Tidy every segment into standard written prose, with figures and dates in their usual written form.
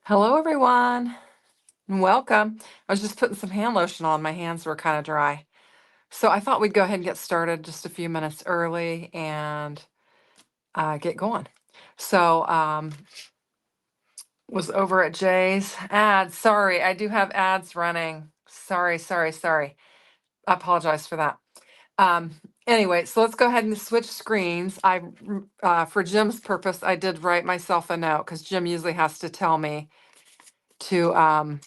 Hello, everyone, and welcome. I was just putting some hand lotion on. My hands were kind of dry. So I thought we'd go ahead and get started just a few minutes early and get going. So was over at Jay's ads. Sorry, I do have ads running. Sorry. I apologize for that. Um, anyway, so let's go ahead and switch screens. For Jim's purpose, I did write myself a note because Jim usually has to tell me to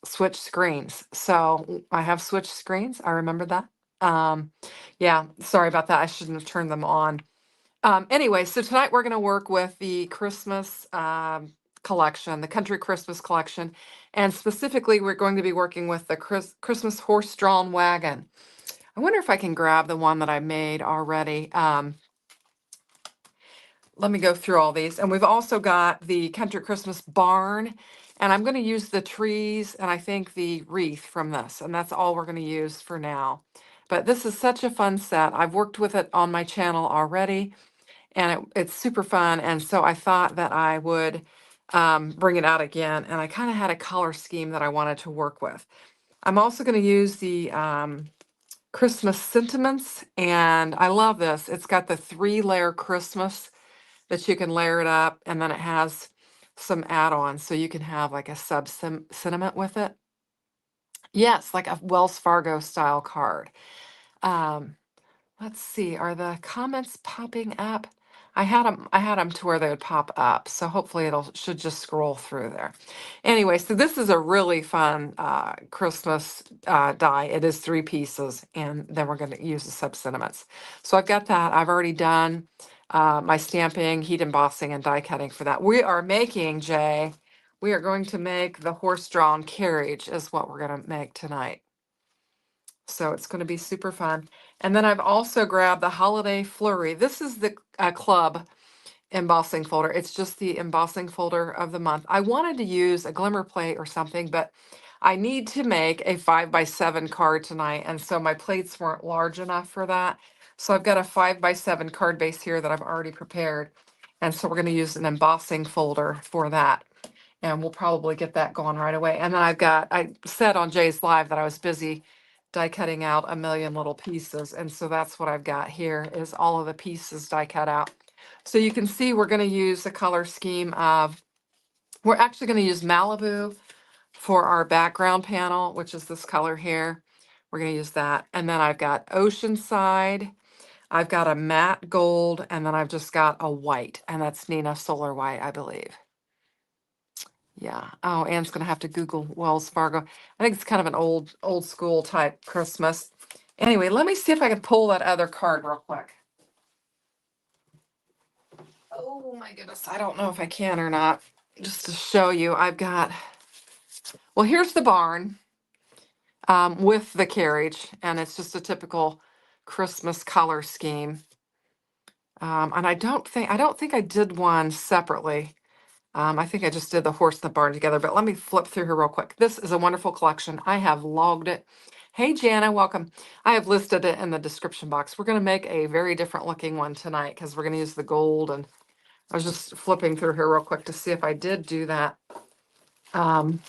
switch screens. So I have switched screens. I remember that. Um, yeah, sorry about that. I shouldn't have turned them on. Anyway, so tonight we're going to work with the Christmas collection, the Country Christmas collection. And specifically, we're going to be working with the Christmas horse-drawn wagon. I wonder if I can grab the one that I made already. Let me go through all these. And we've also got the Country Christmas barn. And I'm going to use the trees and I think the wreath from this. And that's all we're going to use for now. But this is such a fun set. I've worked with it on my channel already. And it's super fun. And so I thought that I would bring it out again. And I kind of had a color scheme that I wanted to work with. I'm also going to use the Christmas sentiments. And I love this. It's got the 3-layer Christmas that you can layer it up, and then it has some add-ons so you can have like a sentiment with it. Yes, like a Wells Fargo style card. Um, let's see, are the comments popping up? I had them to where they would pop up, so hopefully it'll should just scroll through there. Anyway, so this is a really fun Christmas die. It is 3 pieces, and then we're going to use the sub-sentiments. So I've got that. I've already done my stamping, heat embossing, and die cutting for that. We are making, Jay, we are going to make the horse-drawn carriage is what we're going to make tonight. So it's going to be super fun. And then I've also grabbed the Holiday Flurry. This is the club embossing folder. It's just the embossing folder of the month. I wanted to use a glimmer plate or something, but I need to make a 5x7 card tonight. And so my plates weren't large enough for that. So I've got a 5x7 card base here that I've already prepared. And so we're going to use an embossing folder for that. And we'll probably get that going right away. And then I said on Jay's Live that I was busy die cutting out a million little pieces. And so that's what I've got here is all of the pieces die cut out. So you can see we're going to use the color scheme of, we're actually going to use Malibu for our background panel, which is this color here. We're going to use that. And then I've got Oceanside. I've got a matte gold, and then I've just got a white, and that's Nina Solar White, I believe. Yeah. Oh, Anne's going to have to Google Wells Fargo. I think it's kind of an old school type Christmas. Anyway, let me see if I can pull that other card real quick. Oh my goodness. I don't know if I can or not. Just to show you, I've got, well, here's the barn with the carriage, and it's just a typical Christmas color scheme. And I don't think I did one separately. I think I just did the horse and the barn together, but let me flip through here real quick. This is a wonderful collection. I have logged it. Hey, Jana, welcome. I have listed it in the description box. We're going to make a very different looking one tonight because we're going to use the gold. And I was just flipping through here real quick to see if I did do that. I've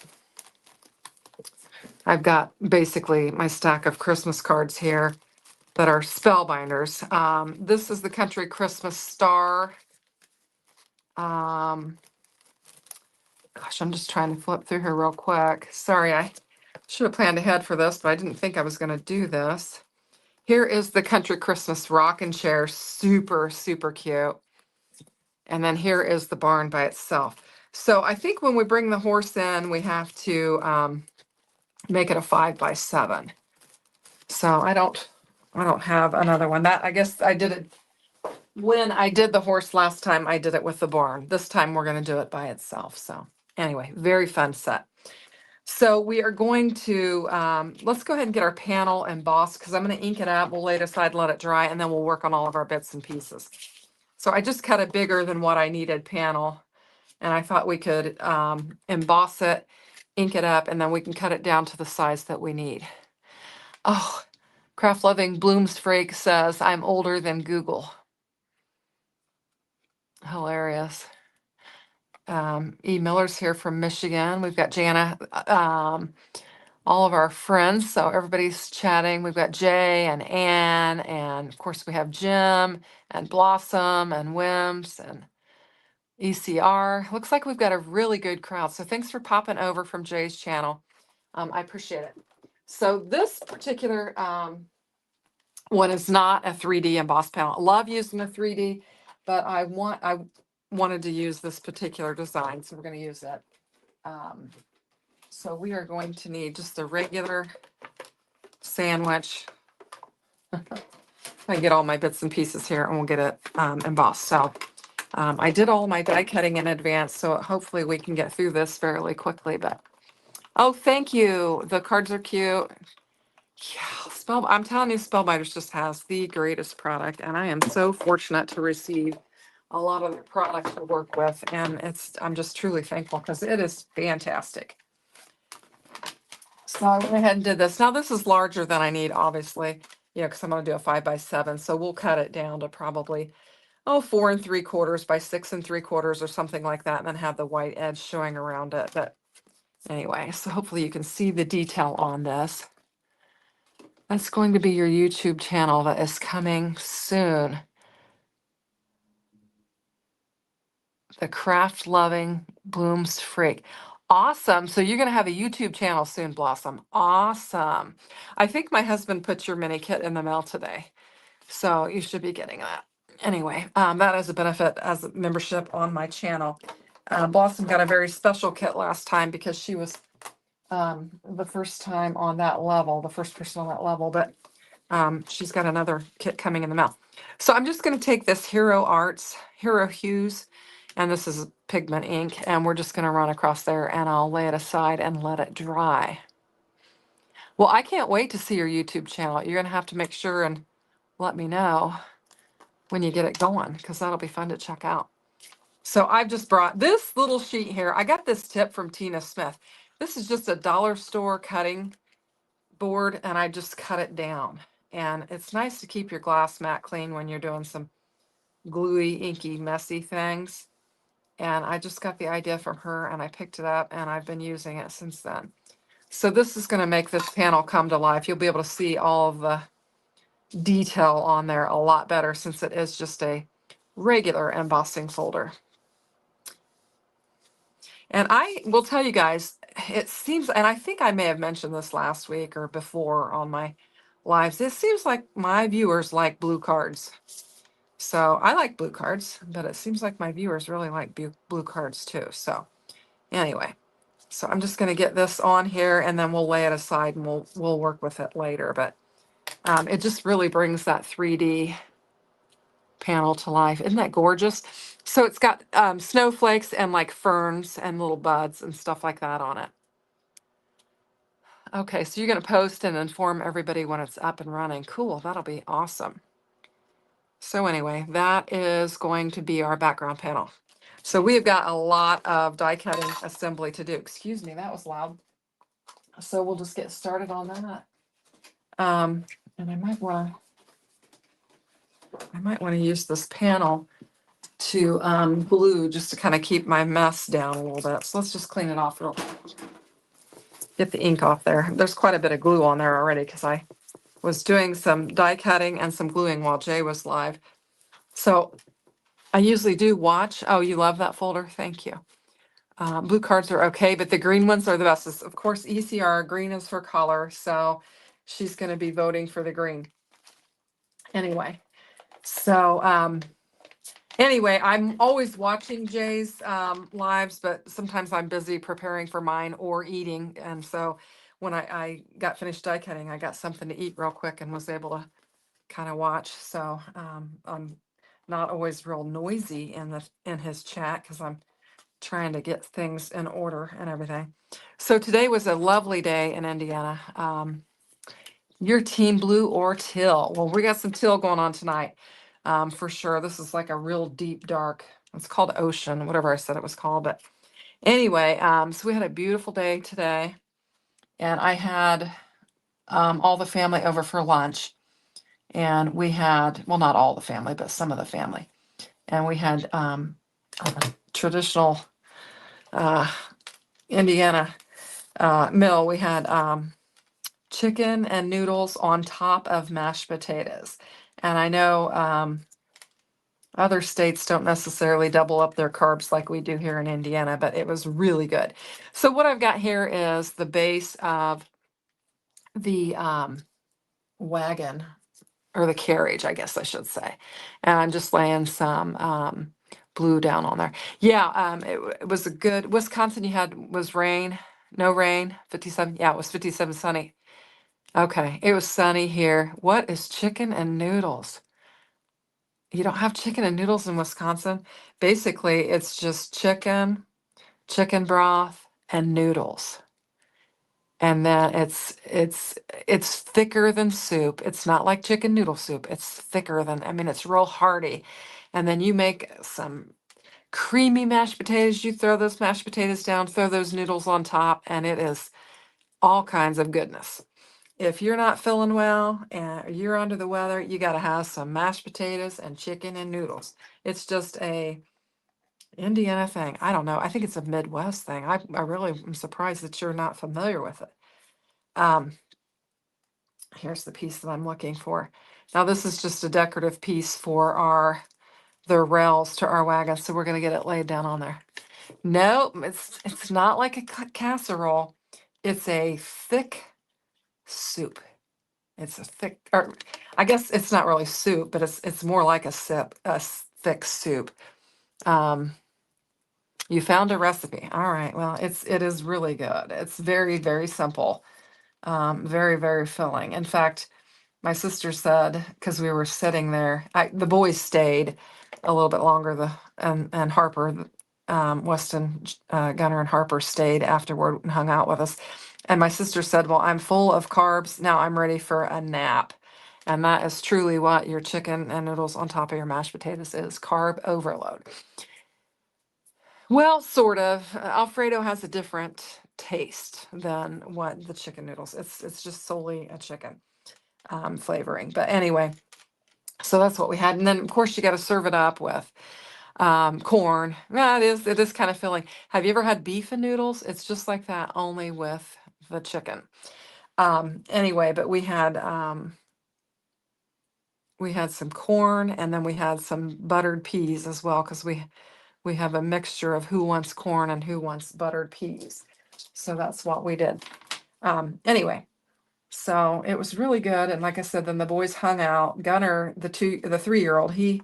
got basically my stack of Christmas cards here that are Spellbinders. This is the Country Christmas Star. Gosh, I'm just trying to flip through here real quick. Sorry, I should have planned ahead for this, but I didn't think I was going to do this. Here is the Country Christmas Rocking Chair. Super, super cute. And then here is the barn by itself. So I think when we bring the horse in, we have to make it a 5x7. So I don't have another one. That I guess I did it When I did the horse last time, I did it with the barn. This time we're going to do it by itself. So anyway, very fun set. So we are going to, let's go ahead and get our panel embossed because I'm going to ink it up. We'll lay it aside, let it dry, and then we'll work on all of our bits and pieces. So I just cut a bigger than what I needed panel, and I thought we could emboss it, ink it up, and then we can cut it down to the size that we need. Oh, Craft Loving Bloomsfrake says, I'm older than Google. Hilarious. E. Miller's here from Michigan. We've got Jana, all of our friends. So everybody's chatting. We've got Jay and Ann, and of course we have Jim and Blossom and Wims and ECR. Looks like we've got a really good crowd. So thanks for popping over from Jay's channel. I appreciate it. So this particular one is not a 3D embossed panel. I love using a 3D, but I wanted to use this particular design, so we're going to use it. So we are going to need just a regular sandwich. I get all my bits and pieces here and we'll get it embossed. So I did all my die cutting in advance, so hopefully we can get through this fairly quickly. But oh, thank you. The cards are cute. Yeah, I'm telling you, Spellbinders just has the greatest product, and I am so fortunate to receive a lot of their product to work with, and I'm just truly thankful because it is fantastic. So I went ahead and did this. Now this is larger than I need, obviously, because I'm going to do a 5x7. So we'll cut it down to probably 4 3/4 by 6 3/4 or something like that, and then have the white edge showing around it. But anyway, so hopefully you can see the detail on this. That's going to be your YouTube channel that is coming soon. The Craft Loving Blooms Freak. Awesome. So you're going to have a YouTube channel soon, Blossom. Awesome. I think my husband put your mini kit in the mail today. So you should be getting that. Anyway, that is a benefit as a membership on my channel. Blossom got a very special kit last time because she was the first time on that level, the first person on that level, but she's got another kit coming in the mail. So I'm just going to take this Hero Hues, and this is pigment ink, and we're just going to run across there, and I'll lay it aside and let it dry. Well, I can't wait to see your YouTube channel. You're going to have to make sure and let me know when you get it going, because that'll be fun to check out. So I've just brought this little sheet here. I got this tip from Tina Smith. This is just a dollar store cutting board, and I just cut it down. And it's nice to keep your glass mat clean when you're doing some gluey, inky, messy things. And I just got the idea from her, and I picked it up, and I've been using it since then. So this is going to make this panel come to life. You'll be able to see all of the detail on there a lot better since it is just a regular embossing folder. And I will tell you guys, it seems, and I think I may have mentioned this last week or before on my lives, it seems like my viewers like blue cards. So I like blue cards, but it seems like my viewers really like blue cards too. So anyway, so I'm just going to get this on here, and then we'll lay it aside and we'll work with it later. But it just really brings that 3D panel to life. Isn't that gorgeous? So it's got snowflakes and like ferns and little buds and stuff like that on it. Okay, so you're going to post and inform everybody when it's up and running. Cool, that'll be awesome. So anyway, that is going to be our background panel. So we've got a lot of die cutting assembly to do. Excuse me, that was loud. So we'll just get started on that. And I might want to use this panel to glue just to kind of keep my mess down a little bit. So let's just clean it off real quick. Get the ink off there. There's quite a bit of glue on there already because I was doing some die cutting and some gluing while Jay was live. So I usually do watch. Oh, you love that folder? Thank you. Blue cards are okay, but the green ones are the best. Of course, ECR, green is her color, so she's going to be voting for the green. Anyway, so anyway, I'm always watching Jay's lives, but sometimes I'm busy preparing for mine or eating. And so when I got finished die cutting, I got something to eat real quick and was able to kind of watch. So I'm not always real noisy in his chat because I'm trying to get things in order and everything. So today was a lovely day in Indiana. Your team blue or teal? Well, we got some teal going on tonight, for sure. This is like a real deep dark. It's called ocean, whatever I said it was called. But anyway, so we had a beautiful day today, and I had all the family over for lunch, and we had, well, not all the family, but some of the family, and we had a traditional uh, Indiana meal. We had chicken and noodles on top of mashed potatoes. And I know other states don't necessarily double up their carbs like we do here in Indiana, but it was really good. So what I've got here is the base of the wagon, or the carriage, I guess I should say. And I'm just laying some blue down on there. Yeah, it was a good, Wisconsin you had was rain, no rain, 57. Yeah, it was 57 sunny. Okay, it was sunny here. What is chicken and noodles? You don't have chicken and noodles in Wisconsin? Basically, it's just chicken broth, and noodles. And then it's thicker than soup. It's not like chicken noodle soup. It's thicker than, I mean, it's real hearty. And then you make some creamy mashed potatoes. You throw those mashed potatoes down, throw those noodles on top, and it is all kinds of goodness. If you're not feeling well and you're under the weather, you got to have some mashed potatoes and chicken and noodles. It's just a Indiana thing. I don't know. I think it's a Midwest thing. I really am surprised that you're not familiar with it. Um, Here's the piece that I'm looking for. Now this is just a decorative piece for the rails to our wagon, so we're gonna get it laid down on there. Nope, it's not like a casserole. It's a thick soup. It's a thick, or I guess it's not really soup, but it's more like a thick soup. You found a recipe. All right. Well, it is really good. It's very, very simple. Very, very filling. In fact, my sister said, because we were sitting there, the boys stayed a little bit longer. And Harper, Weston, Gunner, and Harper stayed afterward and hung out with us. And my sister said, "Well, I'm full of carbs now. I'm ready for a nap." And that is truly what your chicken and noodles on top of your mashed potatoes is: carb overload. Well, sort of. Alfredo has a different taste than what the chicken noodles. It's just solely a chicken flavoring. But anyway, so that's what we had. And then of course you got to serve it up with corn. Yeah, it is kind of filling. Have you ever had beef and noodles? It's just like that, only with the chicken. Anyway, but we had some corn, and then we had some buttered peas as well, because we have a mixture of who wants corn and who wants buttered peas. So that's what we did. Anyway, so it was really good. And like I said, then the boys hung out. Gunner, the 3-year-old, he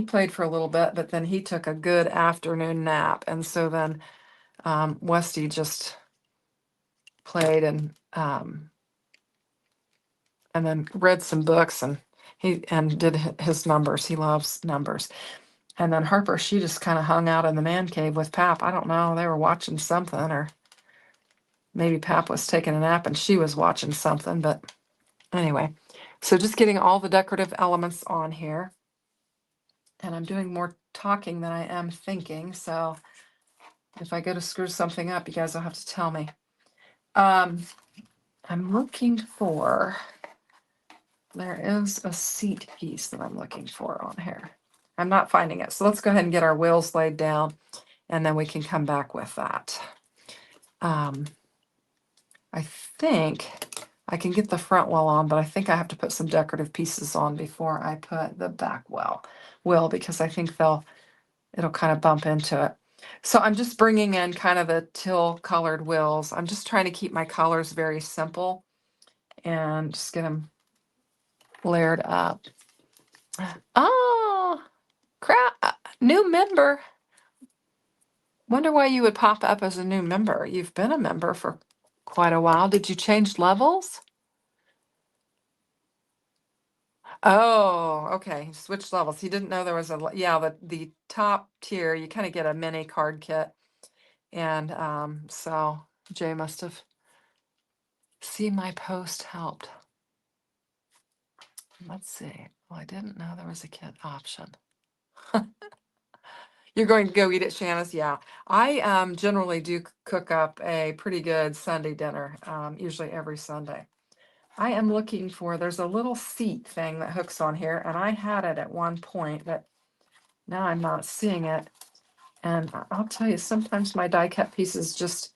played for a little bit, but then he took a good afternoon nap. And so then Westy just played and then read some books, and did his numbers. He loves numbers. And then Harper, she just kind of hung out in the man cave with Pap. I don't know, they were watching something, or maybe Pap was taking a nap and she was watching something. But anyway, so just getting all the decorative elements on here. And I'm doing more talking than I am thinking. So if I go to screw something up, you guys will have to tell me. I'm looking for, there is a seat piece that I'm looking for on here. I'm not finding it. So let's go ahead and get our wheels laid down, and then we can come back with that. I think I can get the front wheel on, but I think I have to put some decorative pieces on before I put the back wheel, because I think it'll kind of bump into it. So I'm just bringing in kind of the teal colored wheels. I'm just trying to keep my colors very simple and just get them layered up. Oh, crap. New member. Wonder why you would pop up as a new member. You've been a member for quite a while. Did you change levels? Oh, okay. Switch levels. He didn't know there was yeah, the top tier, you kind of get a mini card kit. And so Jay must have seen my post helped. Let's see. Well, I didn't know there was a kit option. You're going to go eat at Shanna's? Yeah. I generally do cook up a pretty good Sunday dinner, usually every Sunday. I am looking for, there's a little seat thing that hooks on here, and I had it at one point, but now I'm not seeing it. And I'll tell you, sometimes my die cut pieces just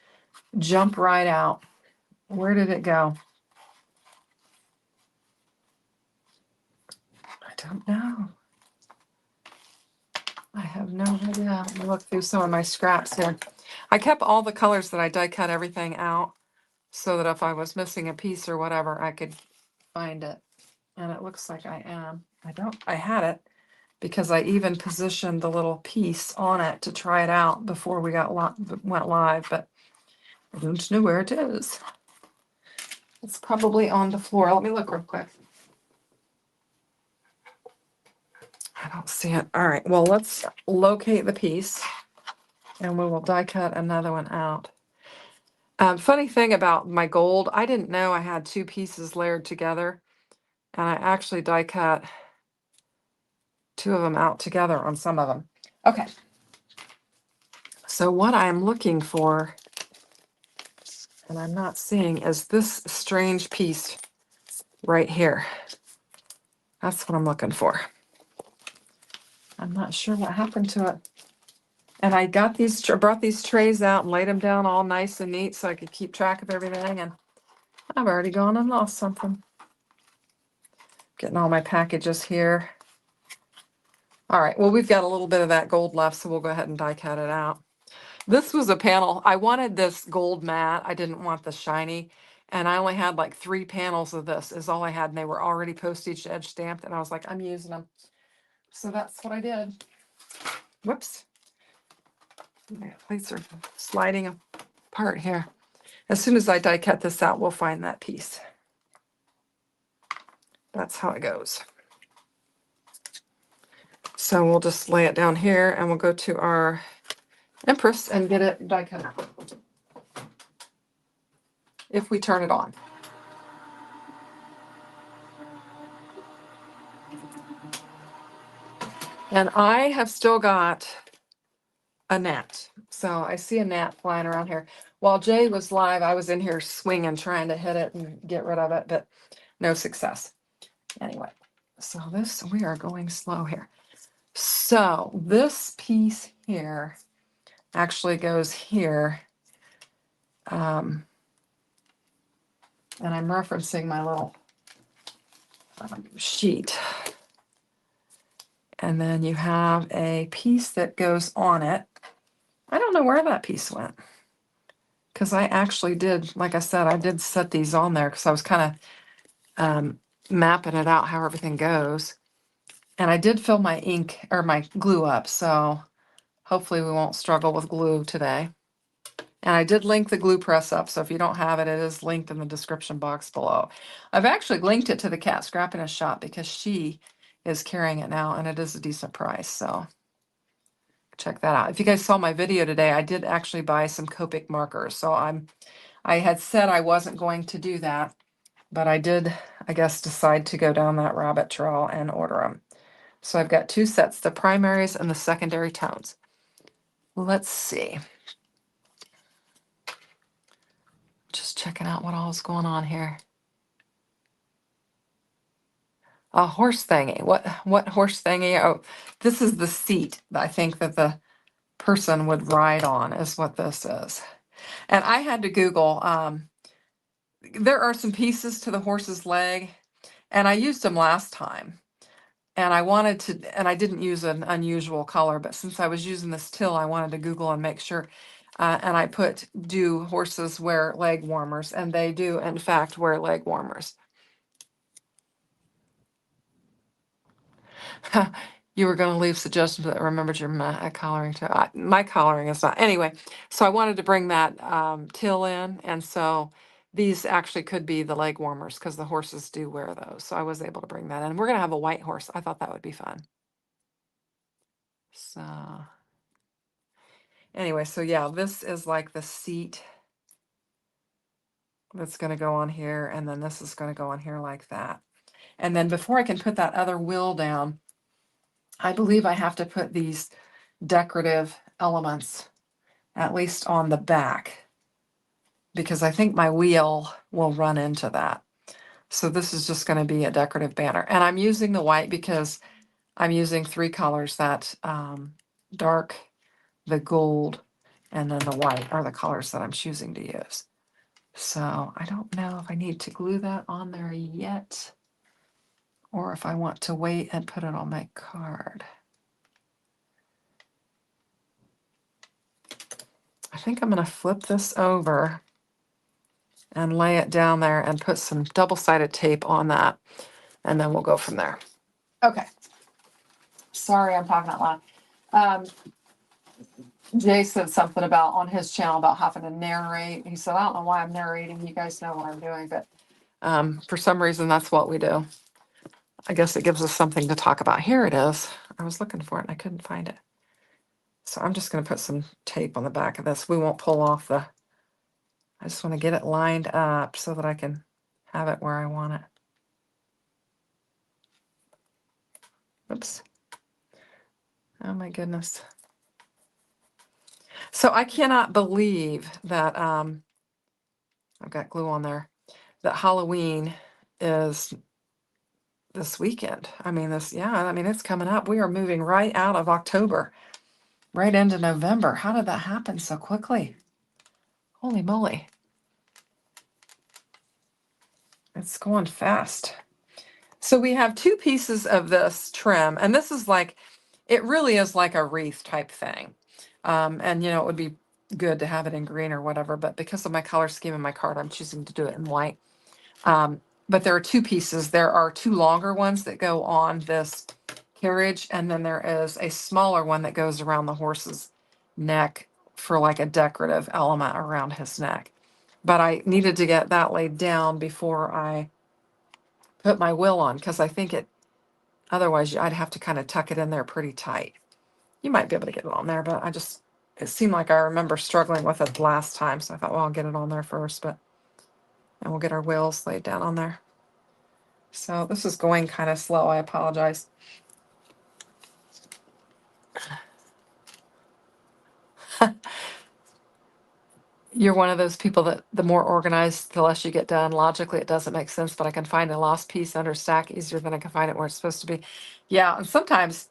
jump right out. Where did it go? I don't know. I have no idea. Let me look through some of my scraps here. I kept all the colors that I die cut everything out so that if I was missing a piece or whatever, I could find it. And it looks like I am. I had it because I even positioned the little piece on it to try it out before we went live, but I don't know where it is. It's probably on the floor. Let me look real quick. I don't see it. All right, well, let's locate the piece and we will die cut another one out. Funny thing about my gold, I didn't know I had two pieces layered together, and I actually die cut two of them out together on some of them. Okay. So what I'm looking for, and I'm not seeing, is this strange piece right here. That's what I'm looking for. I'm not sure what happened to it. And I got these, brought these trays out and laid them down all nice and neat so I could keep track of everything. And I've already gone and lost something. Getting all my packages here. All right, well, we've got a little bit of that gold left, so we'll go ahead and die cut it out. This was a panel. I wanted this gold matte. I didn't want the shiny. And I only had like 3 panels of this is all I had. And they were already postage edge stamped. And I was like, I'm using them. So that's what I did. Whoops. My plates are sliding apart here. As soon as I die cut this out, we'll find that piece. That's how it goes. So we'll just lay it down here and we'll go to our Empress and get it die cut out. If we turn it on. And I have still got a gnat. So I see a gnat flying around here. While Jay was live, I was in here swinging, trying to hit it and get rid of it, but no success. Anyway, so this, we are going slow here. So this piece here actually goes here. And I'm referencing my little sheet. And then you have a piece that goes on it. I don't know where that piece went. Because I actually did, like I said, I did set these on there because I was kind of mapping it out how everything goes. And I did fill my ink or my glue up, so hopefully we won't struggle with glue today. And I did link the glue press up, so if you don't have it, it is linked in the description box below. I've actually linked it to the Cat Scrappiness shop because she is carrying it now, and it is a decent price, so check that out. If you guys saw my video today, I did actually buy some Copic markers, so I had said I wasn't going to do that, but I did, I guess, decide to go down that rabbit trail and order them. So I've got 2 sets, the primaries and the secondary tones. Let's see. Just checking out what all is going on here. A horse thingy. What horse thingy? Oh, this is the seat that I think that the person would ride on is what this is. And I had to Google, there are some pieces to the horse's leg, and I used them last time. And I wanted to, and I didn't use an unusual color, but since I was using this till, I wanted to Google and make sure. And I put, do horses wear leg warmers? And they do, in fact, wear leg warmers. You were going to leave suggestions that remembered your coloring too. My coloring is not. Anyway, so I wanted to bring that till in. And so these actually could be the leg warmers because the horses do wear those. So I was able to bring that in. We're going to have a white horse. I thought that would be fun. So anyway, so yeah, this is like the seat that's going to go on here. And then this is going to go on here like that. And then before I can put that other wheel down, I believe I have to put these decorative elements at least on the back, because I think my wheel will run into that. So this is just going to be a decorative banner. And I'm using the white because I'm using 3 colors, that dark, the gold, and then the white are the colors that I'm choosing to use. So I don't know if I need to glue that on there yet, or if I want to wait and put it on my card. I think I'm going to flip this over and lay it down there and put some double-sided tape on that, and then we'll go from there. Okay. Sorry, I'm talking out loud. Jay said something about on his channel about having to narrate. He said, I don't know why I'm narrating. You guys know what I'm doing, but for some reason, that's what we do. I guess it gives us something to talk about. Here it is. I was looking for it and I couldn't find it. So I'm just going to put some tape on the back of this. We won't pull off the, I just want to get it lined up so that I can have it where I want it. Oops. Oh my goodness. So I cannot believe that I've got glue on there, that Halloween is this weekend. I mean, it's coming up. We are moving right out of October, right into November. How did that happen so quickly? Holy moly. It's going fast. So we have 2 pieces of this trim, and this is like, it really is like a wreath type thing. And it would be good to have it in green or whatever, but because of my color scheme in my card, I'm choosing to do it in white. But there are 2 pieces. There are 2 longer ones that go on this carriage, and then there is a smaller one that goes around the horse's neck for like a decorative element around his neck. But I needed to get that laid down before I put my wheel on, because I think otherwise I'd have to kind of tuck it in there pretty tight. You might be able to get it on there, but it seemed like I remember struggling with it last time, so I thought, well, I'll get it on there first, and we'll get our wheels laid down on there. So this is going kind of slow. I apologize. You're one of those people that the more organized, the less you get done. Logically, it doesn't make sense, but I can find a lost piece under stack easier than I can find it where it's supposed to be. Yeah, and sometimes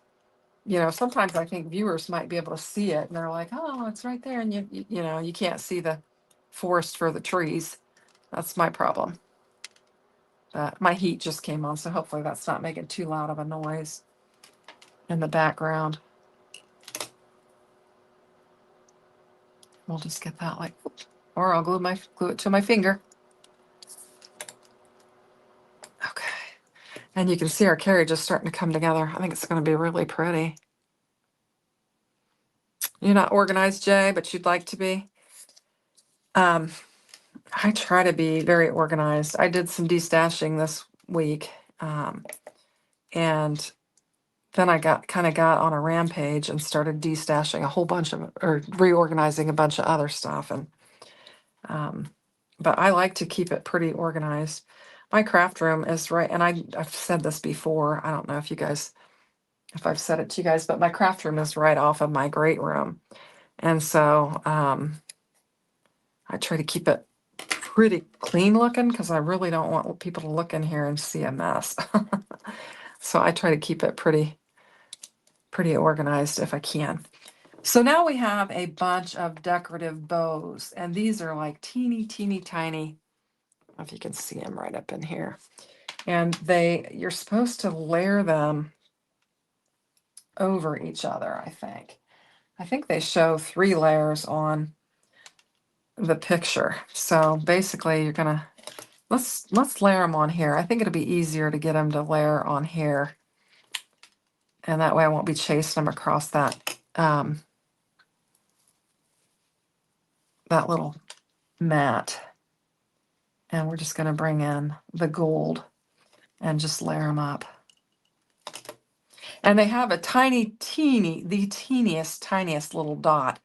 I think viewers might be able to see it, and they're like, oh, it's right there, and you can't see the forest for the trees. That's my problem. But my heat just came on, so hopefully that's not making too loud of a noise in the background. We'll just get that or I'll glue it to my finger. Okay. And you can see our carriage is starting to come together. I think it's going to be really pretty. You're not organized, Jay, but you'd like to be. I try to be very organized. I did some destashing this week, and then I got on a rampage and started destashing a whole bunch of, or reorganizing a bunch of other stuff. And but I like to keep it pretty organized. My craft room is right, and I've said this before. I don't know if I've said it to you guys, but my craft room is right off of my great room. And so I try to keep it pretty clean looking, because I really don't want people to look in here and see a mess. So I try to keep it pretty organized if I can. So now we have a bunch of decorative bows, and these are like teeny tiny. I don't know if you can see them right up in here. And you're supposed to layer them over each other, I think. I think they show 3 layers on the picture. So basically you're gonna, let's layer them on here. I think it'll be easier to get them to layer on here. And that way I won't be chasing them across that, that little mat. And we're just going to bring in the gold and just layer them up. And they have a tiny, the tiniest little dot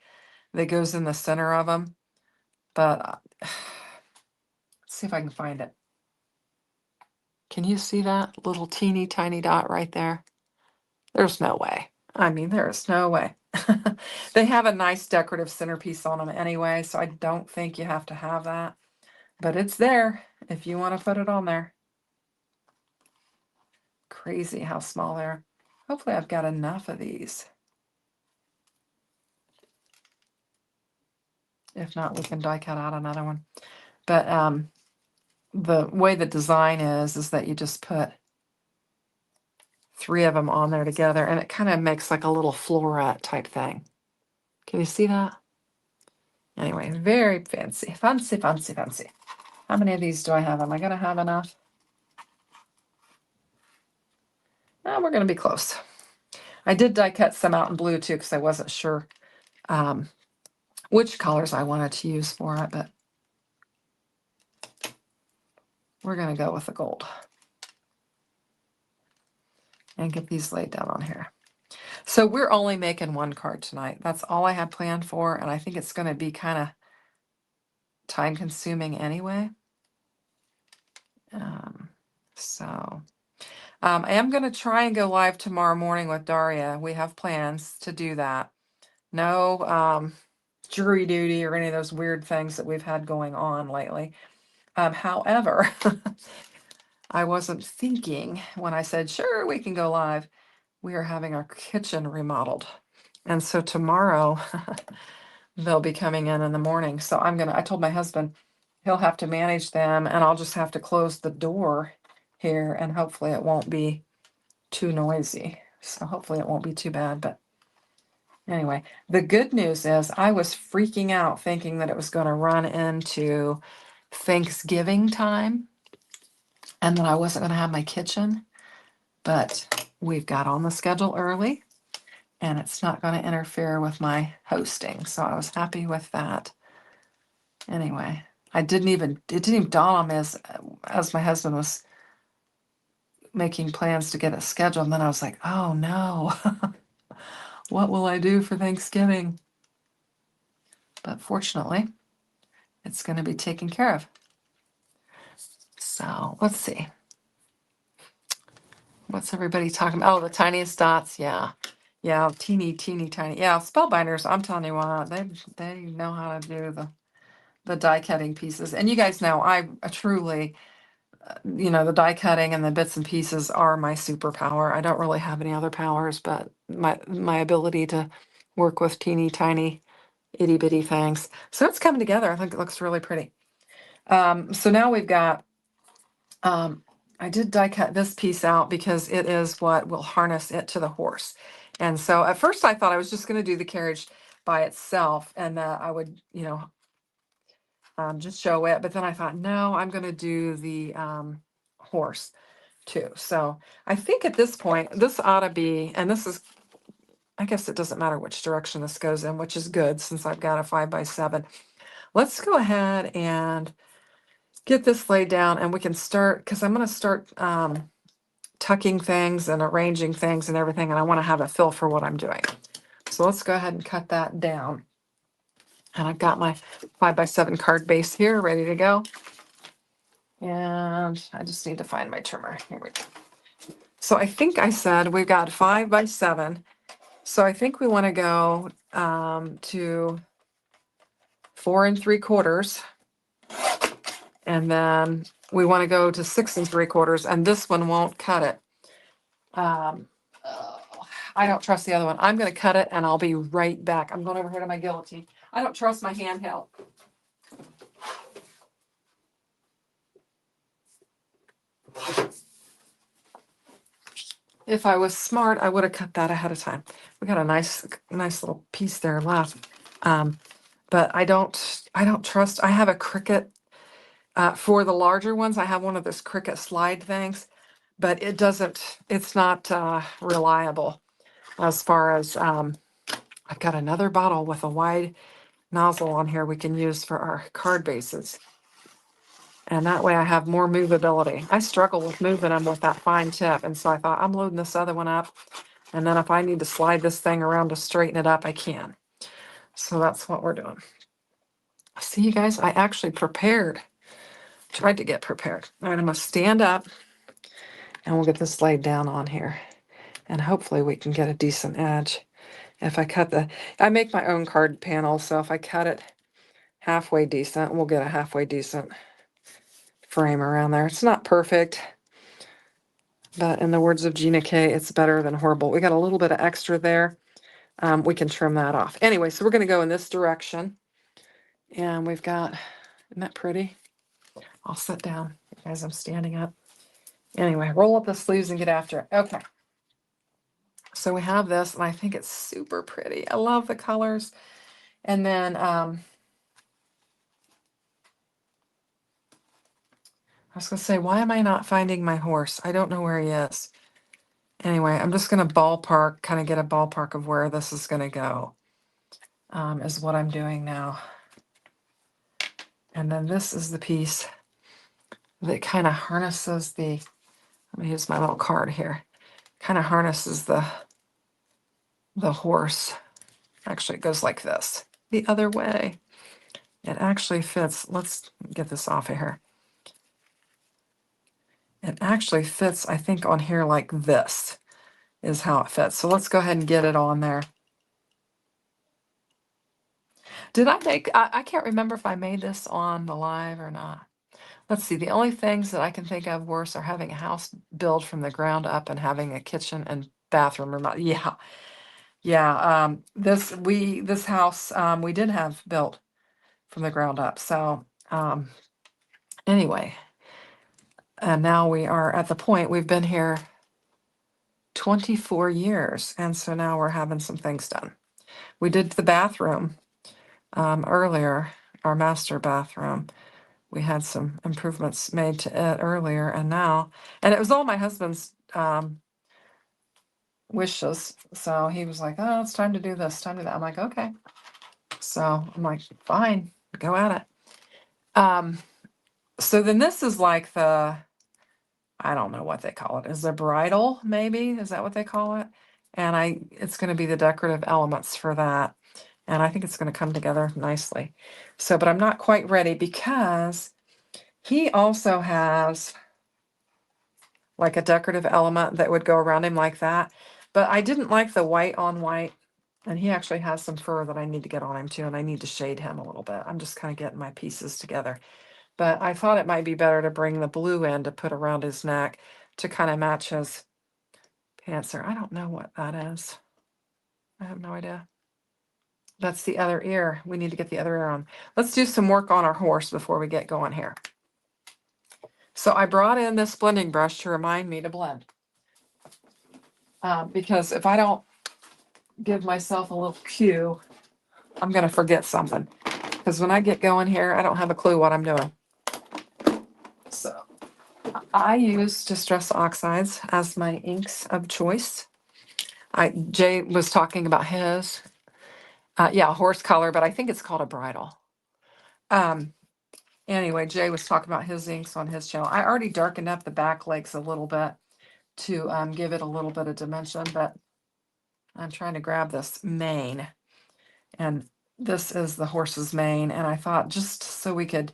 that goes in the center of them. But let's see if I can find it. Can you see that little teeny tiny dot right there? There's no way. I mean, there is no way. They have a nice decorative centerpiece on them anyway, so I don't think you have to have that. But it's there if you want to put it on there. Crazy how small they are. Hopefully I've got enough of these. If not, we can die cut out another one. But the way the design is that you just put 3 of them on there together, and it kind of makes like a little floret type thing. Can you see that? Anyway, very fancy. Fancy, fancy, fancy. How many of these do I have? Am I going to have enough? Oh, we're going to be close. I did die cut some out in blue too because I wasn't sure which colors I wanted to use for it, but we're going to go with the gold and get these laid down on here. So we're only making 1 card tonight. That's all I had planned for, and I think it's going to be kind of time consuming anyway. I am going to try and go live tomorrow morning with Daria. We have plans to do that. No jury duty or any of those weird things that we've had going on lately. However, I wasn't thinking when I said, sure, we can go live. We are having our kitchen remodeled. And so tomorrow they'll be coming in the morning. So I told my husband he'll have to manage them, and I'll just have to close the door here, and hopefully it won't be too noisy. So hopefully it won't be too bad. But anyway, the good news is I was freaking out thinking that it was going to run into Thanksgiving time and that I wasn't going to have my kitchen. But we've got on the schedule early, and it's not going to interfere with my hosting. So I was happy with that. Anyway, it didn't even dawn on me as my husband was making plans to get it scheduled. And then I was like, oh no, what will I do for Thanksgiving? But fortunately, it's going to be taken care of. So let's see. What's everybody talking about? Oh, the tiniest dots. Yeah. Yeah, teeny tiny. Yeah, Spellbinders, I'm telling you what, they know how to do the die cutting pieces. And you guys know I truly, the die cutting and the bits and pieces are my superpower. I don't really have any other powers, but my ability to work with teeny tiny itty bitty things. So it's coming together. I think it looks really pretty. So now we've got, I did die cut this piece out because it is what will harness it to the horse. And so at first I thought I was just going to do the carriage by itself and that I would, just show it. But then I thought, no, I'm going to do the horse too. So I think at this point, this ought to be, and this is, I guess it doesn't matter which direction this goes in, which is good since I've got a 5x7. Let's go ahead and get this laid down and we can start, because I'm going to start tucking things and arranging things and everything, and I want to have a feel for what I'm doing. So let's go ahead and cut that down. And I've got my 5x7 card base here ready to go. And I just need to find my trimmer. Here we go. So I think I said we've got 5x7. So I think we want to go to 4 3/4. And then we want to go to 6 3/4, and this one won't cut it. I don't trust the other one. I'm going to cut it and I'll be right back. I'm going over here to my guillotine. I don't trust my handheld. If I was smart, I would have cut that ahead of time. We got a nice little piece there left. But I don't trust. I have a Cricut for the larger ones. I have one of those Cricut slide things, but it's not reliable as far as, I've got another bottle with a wide nozzle on here we can use for our card bases. And that way I have more movability. I struggle with moving them with that fine tip. And so I thought I'm loading this other one up. And then if I need to slide this thing around to straighten it up, I can. So that's what we're doing. See, you guys, I actually tried to get prepared. All right, I'm going to stand up and we'll get this laid down on here. And hopefully we can get a decent edge. If I I make my own card panel, so if I cut it halfway decent, we'll get a halfway decent frame around there. It's not perfect, but in the words of Gina K, it's better than horrible. We got a little bit of extra there. We can trim that off. Anyway, so we're going to go in this direction. And we've got, isn't that pretty? I'll sit down, guys. I'm standing up. Anyway, roll up the sleeves and get after it. Okay. So we have this, and I think it's super pretty. I love the colors. And then I was going to say, why am I not finding my horse? I don't know where he is. Anyway, I'm just going to ballpark, kind of get a ballpark of where this is going to go, is what I'm doing now. And then this is the piece that kind of harnesses let me use my little card here, kind of harnesses the horse. Actually, it goes like this, the other way. It actually fits. Let's get this off of here. It actually fits, I think, on here like this is how it fits. So let's go ahead and get it on there. Did I make, I can't remember if I made this on the live or not. Let's see, the only things that I can think of worse are having a house built from the ground up and having a kitchen and bathroom remodel. Yeah. Yeah. This house, we did have built from the ground up. So, anyway, and now we are at the point, we've been here 24 years. And so now we're having some things done. We did the bathroom earlier, our master bathroom. We had some improvements made to it earlier, and it was all my husband's wishes. So he was like, oh, it's time to do this, time to do that. I'm like, okay. So I'm like, fine, go at it. So then this is like I don't know what they call it. Is the bridal, maybe? Is that what they call it? And it's going to be the decorative elements for that. And I think it's going to come together nicely. So, but I'm not quite ready because he also has like a decorative element that would go around him like that. But I didn't like the white on white. And he actually has some fur that I need to get on him too. And I need to shade him a little bit. I'm just kind of getting my pieces together. But I thought it might be better to bring the blue in to put around his neck to kind of match his pants there. I don't know what that is. I have no idea. That's the other ear. We need to get the other ear on. Let's do some work on our horse before we get going here. So I brought in this blending brush to remind me to blend. Because if I don't give myself a little cue, I'm going to forget something. Because when I get going here, I don't have a clue what I'm doing. So I use Distress Oxides as my inks of choice. Jay was talking about his. Yeah, horse color, but I think it's called a bridal. Anyway, Jay was talking about his inks on his channel. I already darkened up the back legs a little bit to give it a little bit of dimension, but I'm trying to grab this mane. And this is the horse's mane. And I thought just so we could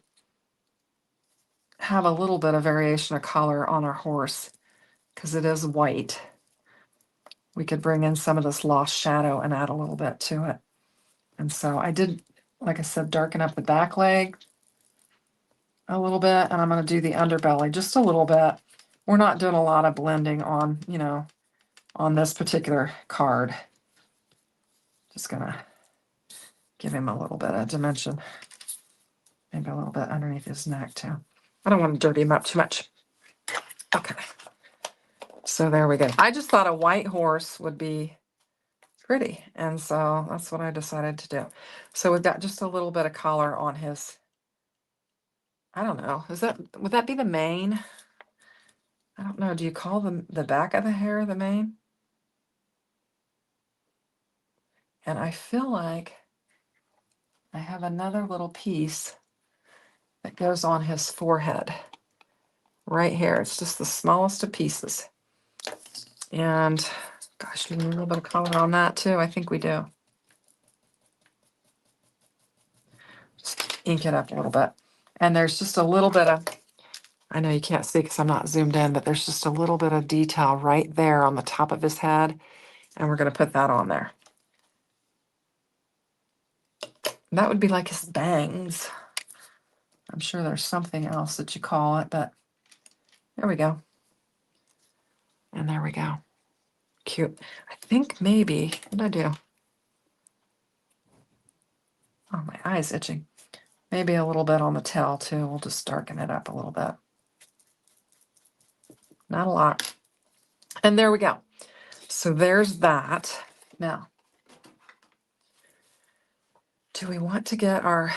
have a little bit of variation of color on our horse, because it is white, we could bring in some of this lost shadow and add a little bit to it. And so I did, like I said, darken up the back leg a little bit, and I'm going to do the underbelly just a little bit. We're not doing a lot of blending on, on this particular card. Just going to give him a little bit of dimension. Maybe a little bit underneath his neck too. I don't want to dirty him up too much. Okay. So there we go. I just thought a white horse would be pretty. And so that's what I decided to do. So we've got just a little bit of color on his, I don't know. Would that be the mane? I don't know. Do you call the back of the hair the mane? And I feel like I have another little piece that goes on his forehead. Right here. It's just the smallest of pieces. And gosh, we need a little bit of color on that too. I think we do. Just ink it up a little bit. And there's just a little bit of, I know you can't see because I'm not zoomed in, but there's just a little bit of detail right there on the top of his head. And we're going to put that on there. And that would be like his bangs. I'm sure there's something else that you call it, but there we go. And there we go. Cute. I think maybe, what did I do? Oh, my eye's itching. Maybe a little bit on the tail too. We'll just darken it up a little bit. Not a lot. And there we go. So there's that. Now, do we want to get our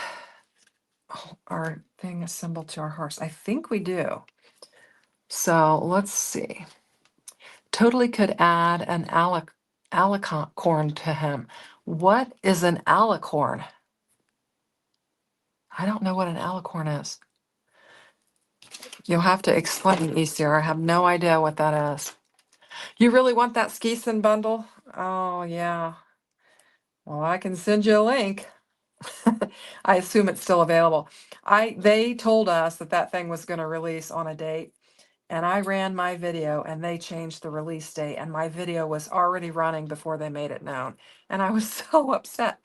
thing assembled to our horse? I think we do. So let's see. Totally could add an alicorn to him. What is an alicorn? I don't know what an alicorn is. You'll have to explain, ECR. I have no idea what that is. You really want that Skeeson bundle? Oh, yeah. Well, I can send you a link. I assume it's still available. They told us that that thing was going to release on a date, and I ran my video and they changed the release date, and my video was already running before they made it known, and I was so upset.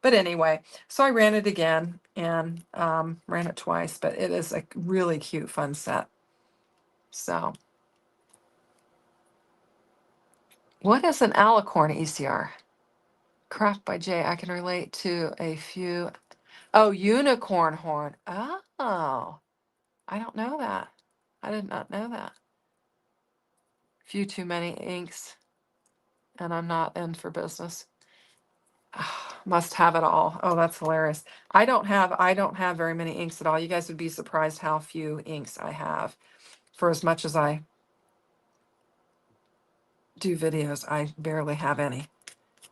But anyway, so I ran it again and ran it twice, but it is a really cute, fun set. So, what is an alicorn, ECR? Craft by Jay. I can relate to a few. Oh, unicorn horn. Oh, I don't know that. I did not know that. Few too many inks, and I'm not in for business. Must have it all. Oh, that's hilarious. I don't have very many inks at all. You guys would be surprised how few inks I have. For as much as I do videos, I barely have any.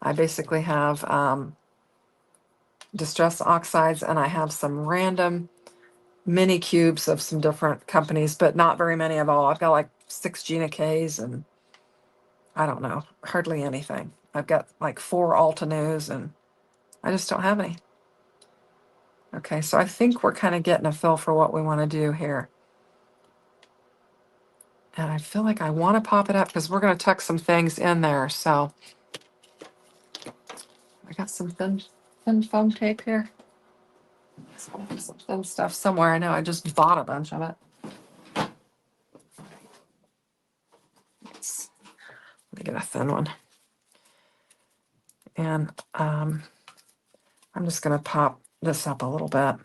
I basically have distress oxides, and I have some random mini cubes of some different companies, but not very many of all. I've got like 6 Gina K's and I don't know, hardly anything. I've got like 4 Altenews and I just don't have any. Okay, so I think we're kind of getting a feel for what we want to do here. And I feel like I want to pop it up because we're going to tuck some things in there. So I got some thin foam tape here. Some thin stuff somewhere. I know I just bought a bunch of it. Let me get a thin one. And I'm just going to pop this up a little bit.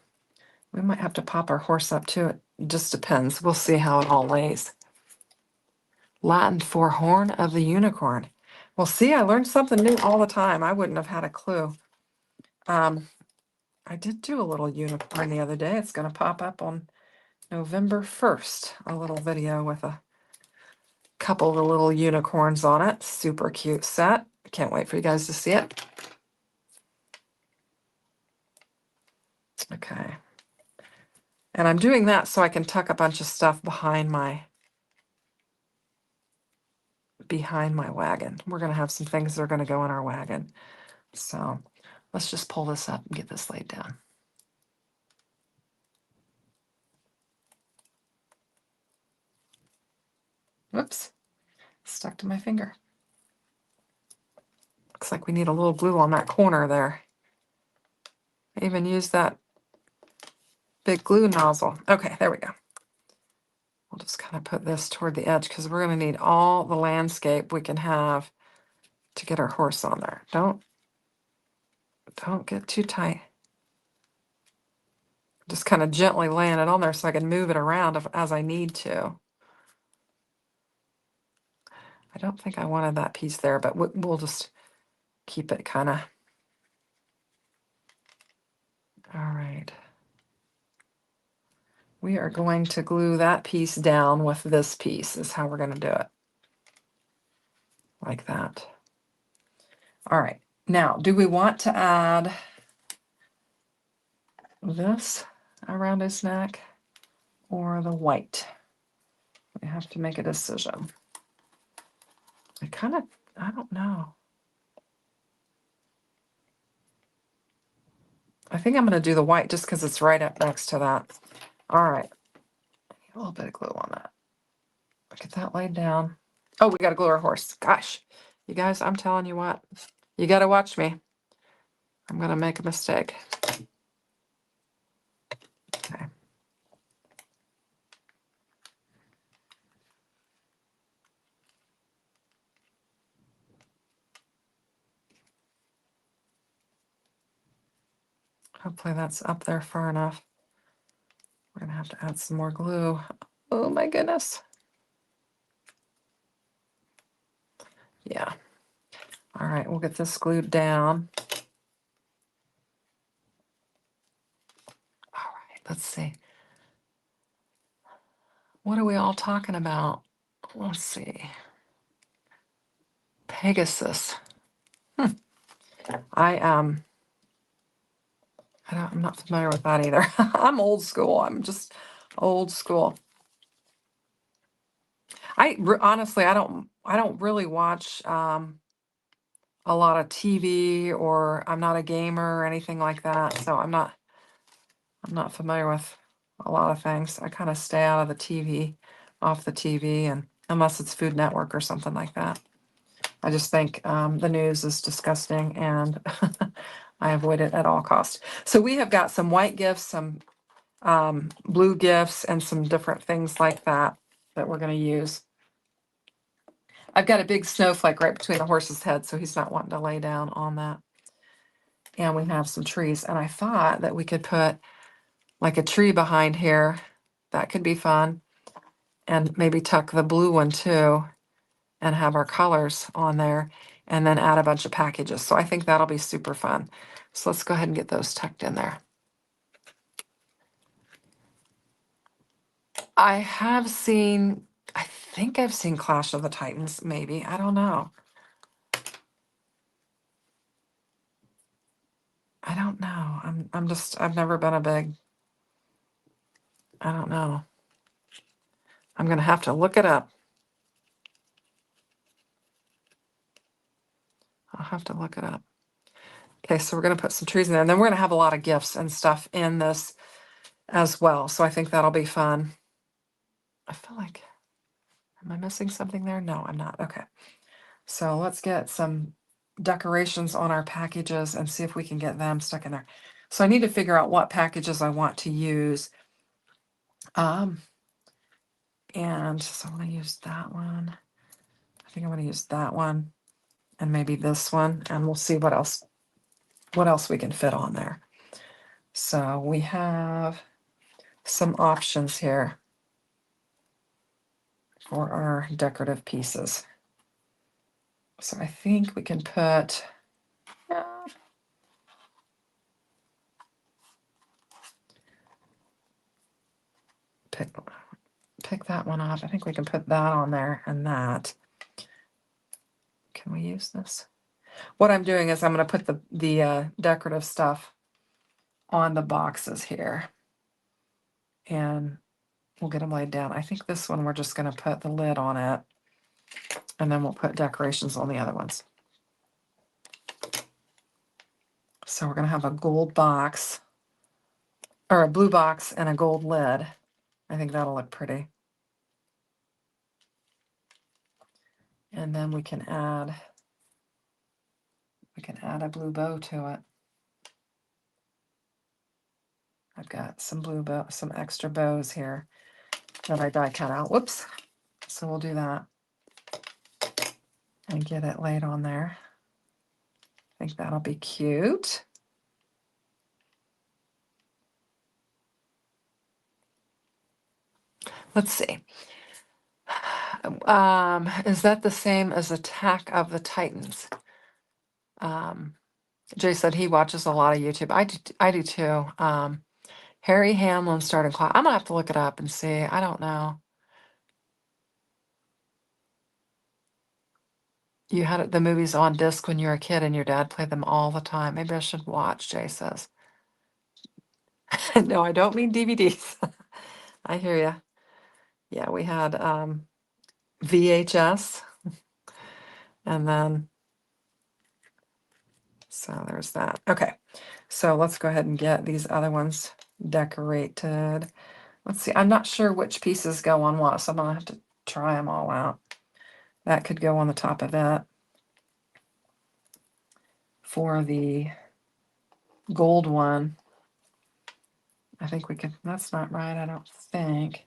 We might have to pop our horse up too. It just depends. We'll see how it all lays. Latin for horn of the unicorn. Well, see, I learned something new all the time. I wouldn't have had a clue. I did do a little unicorn the other day. It's going to pop up on November 1st. A little video with a couple of little unicorns on it. Super cute set. Can't wait for you guys to see it. Okay. And I'm doing that so I can tuck a bunch of stuff behind my wagon. We're going to have some things that are going to go in our wagon. So let's just pull this up and get this laid down. Whoops, stuck to my finger. Looks like we need a little glue on that corner there. I even used that big glue nozzle. Okay, there we go. We'll just kind of put this toward the edge because we're going to need all the landscape we can have to get our horse on there. Don't get too tight. Just kind of gently laying it on there so I can move it around as I need to. I don't think I wanted that piece there, but we'll just keep it kind of. All right. We are going to glue that piece down with this piece is how we're going to do it. Like that. All right. Now, do we want to add this? around his neck or the white. We have to make a decision. I don't know. I think I'm going to do the white just because it's right up next to that. All right. A little bit of glue on that. Get that laid down. Oh, we got to glue our horse. Gosh, you guys, I'm telling you what, you got to watch me. I'm going to make a mistake. Okay. Hopefully that's up there far enough. We're going to have to add some more glue. Oh my goodness. Yeah. All right, we'll get this glued down. All right, let's see. What are we all talking about? Let's see. Pegasus. I'm not familiar with that either. I'm old school. I'm just old school. Honestly, I don't really watch a lot of TV, or I'm not a gamer or anything like that. So I'm not familiar with a lot of things. I kind of stay out of the TV, off the TV, and unless it's Food Network or something like that. I just think the news is disgusting, and I avoid it at all costs. So we have got some white gifts, some blue gifts, and some different things like that we're going to use. I've got a big snowflake right between the horse's head, so he's not wanting to lay down on that. And we have some trees, and I thought that we could put like a tree behind here. That could be fun. And maybe tuck the blue one too and have our colors on there, and then add a bunch of packages. So I think that'll be super fun. So let's go ahead and get those tucked in there. I think I've seen Clash of the Titans, maybe. I don't know. I don't know. I've never been a big, I don't know. I'm going to have to look it up. I'll have to look it up. Okay, so we're going to put some trees in there, and then we're going to have a lot of gifts and stuff in this as well. So I think that'll be fun. I feel like, am I missing something there? No, I'm not. Okay. So let's get some decorations on our packages and see if we can get them stuck in there. So I need to figure out what packages I want to use. And so I'm going to use that one. I think I'm going to use that one and maybe this one, and we'll see what else we can fit on there. So we have some options here for our decorative pieces. So I think we can put, pick that one off. I think we can put that on there and that. Can we use this? What I'm doing is I'm going to put the decorative stuff on the boxes here, and we'll get them laid down. I think this one we're just going to put the lid on it, and then we'll put decorations on the other ones. So we're going to have a gold box, or a blue box and a gold lid. I think that'll look pretty. And then we can add a blue bow to it. I've got some some extra bows here that I die cut out. Whoops. So we'll do that and get it laid on there. I think that'll be cute. Let's see. Is that the same as Attack of the Titans? Jay said he watches a lot of YouTube. I do too. Harry Hamlin started class. I'm gonna have to look it up and see. I don't know. You had the movies on disc when you were a kid, and your dad played them all the time. Maybe I should watch, Jay says. No, I don't mean DVDs. I hear you. Yeah, we had VHS, and then so there's that. Okay, so let's go ahead and get these other ones decorated. Let's see. I'm not sure which pieces go on what, so I'm gonna have to try them all out. That could go on the top of it for the gold one. I think we could. That's not right. I don't think.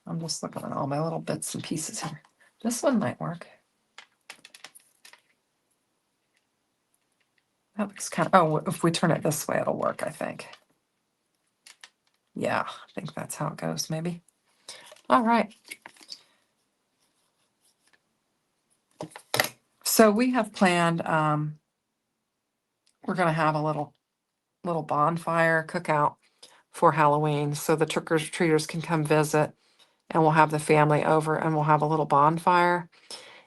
I'm just looking at all my little bits and pieces here. This one might work. That looks kind of, oh, if we turn it this way, it'll work, I think. Yeah, I think that's how it goes, maybe. All right. So we have planned, we're going to have a little bonfire cookout for Halloween. So the trick-or-treaters can come visit, and we'll have the family over, and we'll have a little bonfire,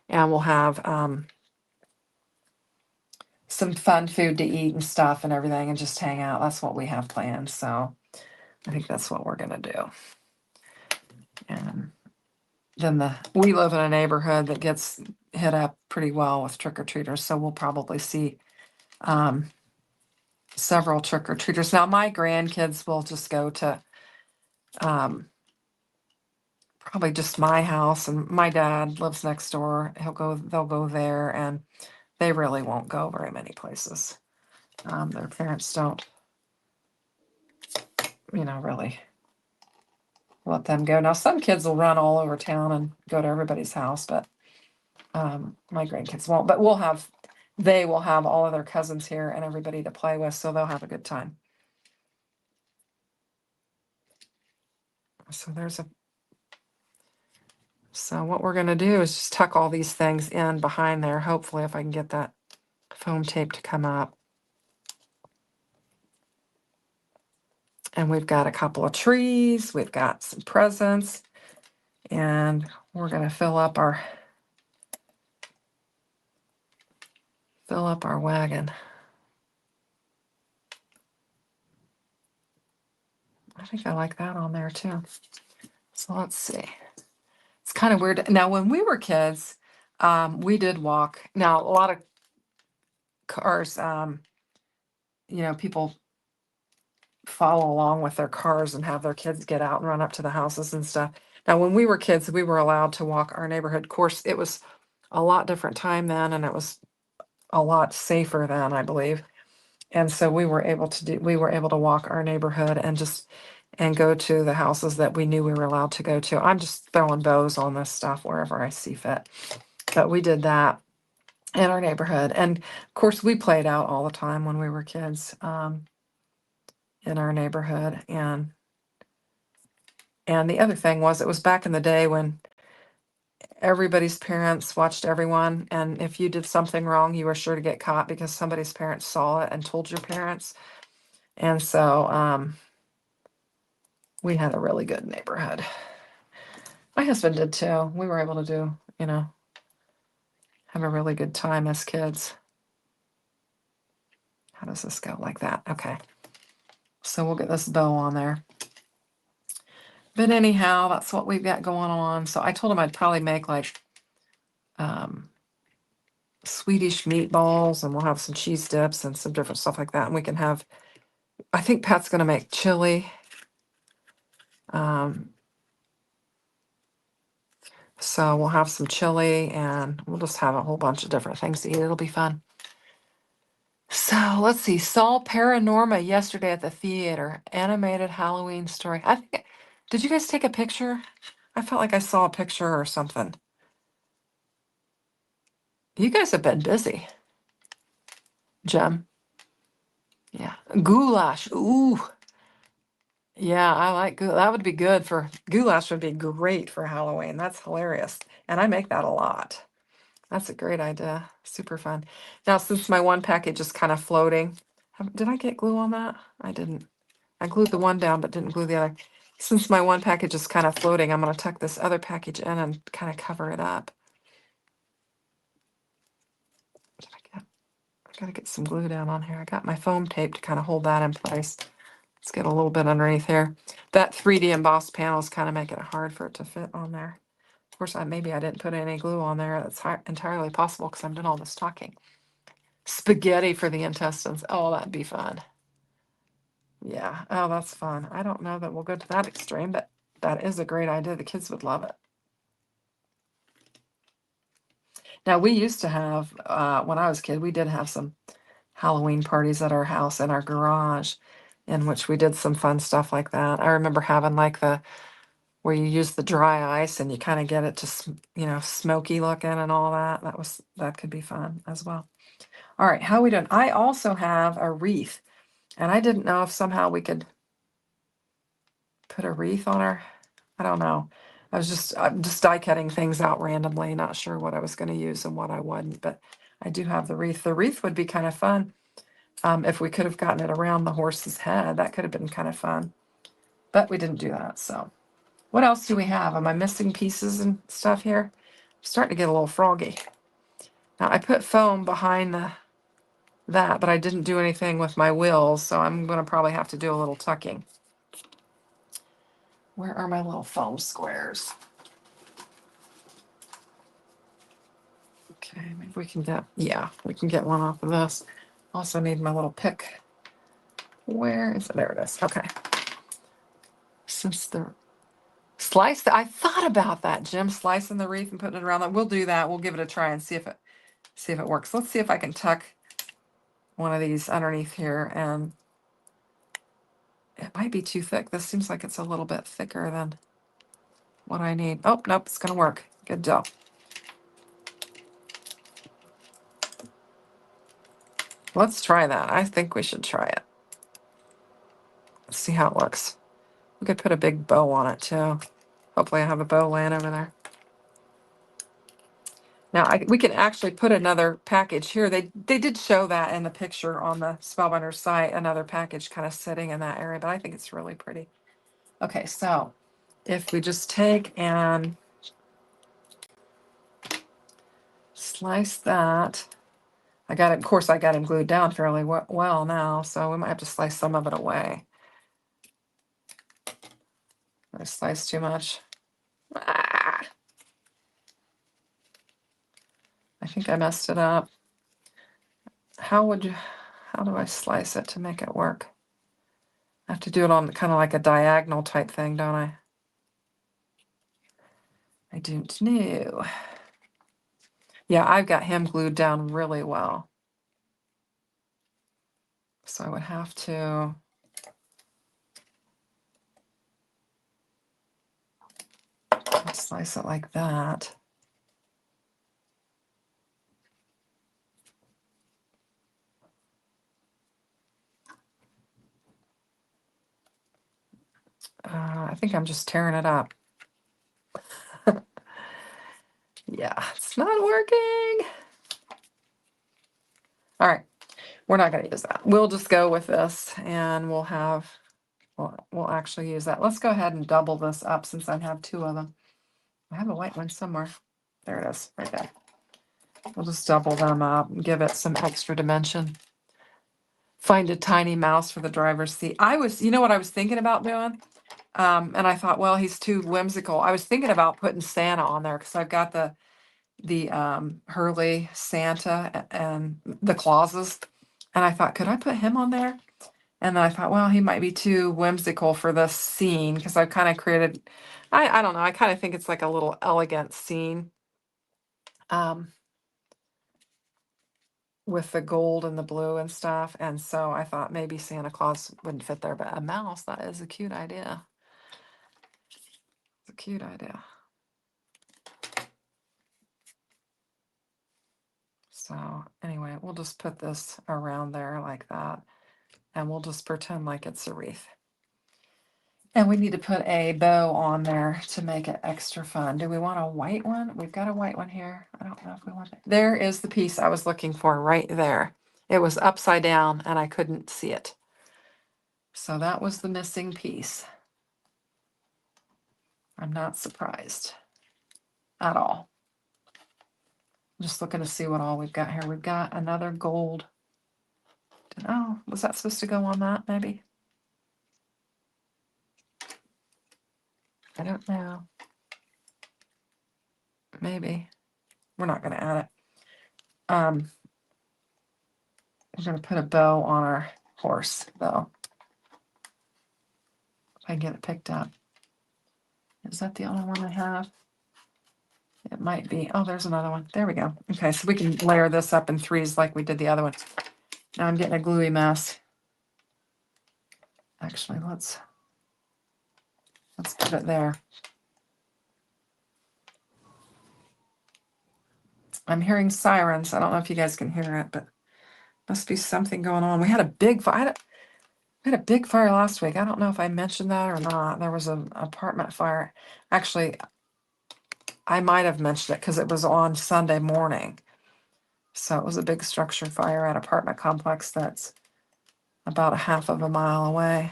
and we'll have some fun food to eat and stuff and everything, and just hang out. That's what we have planned. So I think that's what we're going to do. And then we live in a neighborhood that gets hit up pretty well with trick-or-treaters, so we'll probably see several trick-or-treaters. Now my grandkids will just go to probably just my house, and my dad lives next door. They'll go there, and they really won't go very many places. Their parents don't, really let them go. Now some kids will run all over town and go to everybody's house, but my grandkids won't. But they will have all of their cousins here and everybody to play with, so they'll have a good time. So what we're going to do is just tuck all these things in behind there, hopefully, if I can get that foam tape to come up. And we've got a couple of trees, we've got some presents, and we're going to fill up our wagon. I think I like that on there too. So let's see. It's kind of weird. Now, when we were kids, we did walk. Now, a lot of cars, people follow along with their cars and have their kids get out and run up to the houses and stuff. Now, when we were kids, we were allowed to walk our neighborhood. Of course, it was a lot different time then, and it was a lot safer then, I believe. And so we were able to walk our neighborhood and go to the houses that we knew we were allowed to go to. I'm just throwing bows on this stuff wherever I see fit. But we did that in our neighborhood. And of course, we played out all the time when we were kids in our neighborhood. And the other thing was, it was back in the day when everybody's parents watched everyone. And if you did something wrong, you were sure to get caught because somebody's parents saw it and told your parents. And so we had a really good neighborhood. My husband did too. We were able to do, have a really good time as kids. How does this go? Like that. Okay. So we'll get this bow on there. But anyhow, that's what we've got going on. So I told him I'd probably make like Swedish meatballs, and we'll have some cheese dips and some different stuff like that. And we can have, I think Pat's going to make chili. So we'll have some chili, and we'll just have a whole bunch of different things to eat. It'll be fun. So let's see. Saw Paranorma yesterday at the theater. Animated Halloween story. Did you guys take a picture? I felt like I saw a picture or something. You guys have been busy. Jem. Yeah. Goulash. Ooh. Yeah, I like goulash. That would be good for goulash, would be great for Halloween. That's hilarious. And I make that a lot. That's a great idea. Super fun. Now, since my one package is kind of floating, did I get glue on that? I didn't. I glued the one down, but didn't glue the other. Since my one package is kind of floating, I'm going to tuck this other package in and kind of cover it up. Did Gotta get some glue down on here. I got my foam tape to kind of hold that in place. Let's get a little bit underneath here. That 3D embossed panel is kind of making it hard for it to fit on there. Of course, maybe I didn't put any glue on there. That's entirely possible because I'm doing all this talking. Spaghetti for the intestines. Oh, that'd be fun. Yeah. Oh, that's fun. I don't know that we'll go to that extreme, but that is a great idea. The kids would love it. Now, we used to have, when I was a kid, we did have some Halloween parties at our house in our garage, in which we did some fun stuff like that. I remember having like where you use the dry ice and you kind of get it to, smoky looking and all that. That could be fun as well. All right, how are we doing? I also have a wreath, and I didn't know if somehow we could put a wreath on her. I don't know. I'm just die cutting things out randomly, not sure what I was going to use and what I wouldn't, but I do have the wreath. The wreath would be kind of fun. If we could have gotten it around the horse's head, that could have been kind of fun, but we didn't do that. So what else do we have? Am I missing pieces and stuff here? I'm starting to get a little froggy. Now I put foam behind that, but I didn't do anything with my wheels, so I'm going to probably have to do a little tucking. Where are my little foam squares? Okay, maybe we can get one off of this. Also need my little pick. Where is it? There it is. Okay. Since the I thought about that, Jim, slicing the wreath and putting it around that. We'll do that. We'll give it a try and see if it works. Let's see if I can tuck one of these underneath here, and it might be too thick. This seems like it's a little bit thicker than what I need. Oh, nope, it's gonna work. Good job. Let's try that. I think we should try it. Let's see how it looks. We could put a big bow on it too. Hopefully I have a bow laying over there. Now we can actually put another package here. They did show that in the picture on the Spellbinders site, another package kind of sitting in that area, but I think it's really pretty. Okay, so if we just take and slice that, I got it, of course I got it glued down fairly well now, so we might have to slice some of it away. I sliced too much. Ah, I think I messed it up. How do I slice it to make it work? I have to do it on kind of like a diagonal type thing, don't I? I don't know. Yeah, I've got him glued down really well. So I would have to slice it like that. I think I'm just tearing it up. Yeah, it's not working. All right, we're not going to use that. We'll just go with this, and we'll actually use that. Let's go ahead and double this up since I have two of them. I have a white one somewhere. There it is, right there. We'll just double them up and give it some extra dimension. Find a tiny mouse for the driver's seat. You know what I was thinking about doing? And I thought, well, he's too whimsical. I was thinking about putting Santa on there because I've got the Hurley Santa and the Clauses. And I thought, could I put him on there? And then I thought, well, he might be too whimsical for this scene because I've kind of created, I don't know, I kind of think it's like a little elegant scene with the gold and the blue and stuff. And so I thought maybe Santa Claus wouldn't fit there, but a mouse, that is a cute idea. It's a cute idea. So anyway, we'll just put this around there like that, and we'll just pretend like it's a wreath. And we need to put a bow on there to make it extra fun. Do we want a white one? We've got a white one here. I don't know if we want it. There is the piece I was looking for right there. It was upside down and I couldn't see it. So that was the missing piece. I'm not surprised at all. I'm just looking to see what all we've got here. We've got another gold Oh, was that supposed to go on that maybe? I don't know. Maybe. We're not going to add it. We're going to put a bow on our horse, though. If I can get it picked up. Is that the only one I have? It might be. Oh, there's another one. There we go. Okay, so we can layer this up in threes like we did the other one. Now I'm getting a gluey mess. Actually, let's put it there. I'm hearing sirens. I don't know if you guys can hear it, but must be something going on. We had a big fire. We had a big fire last week. I don't know if I mentioned that or not. There was an apartment fire. Actually, I might have mentioned it because it was on Sunday morning. So it was a big structure fire at apartment complex that's about a half of a mile away.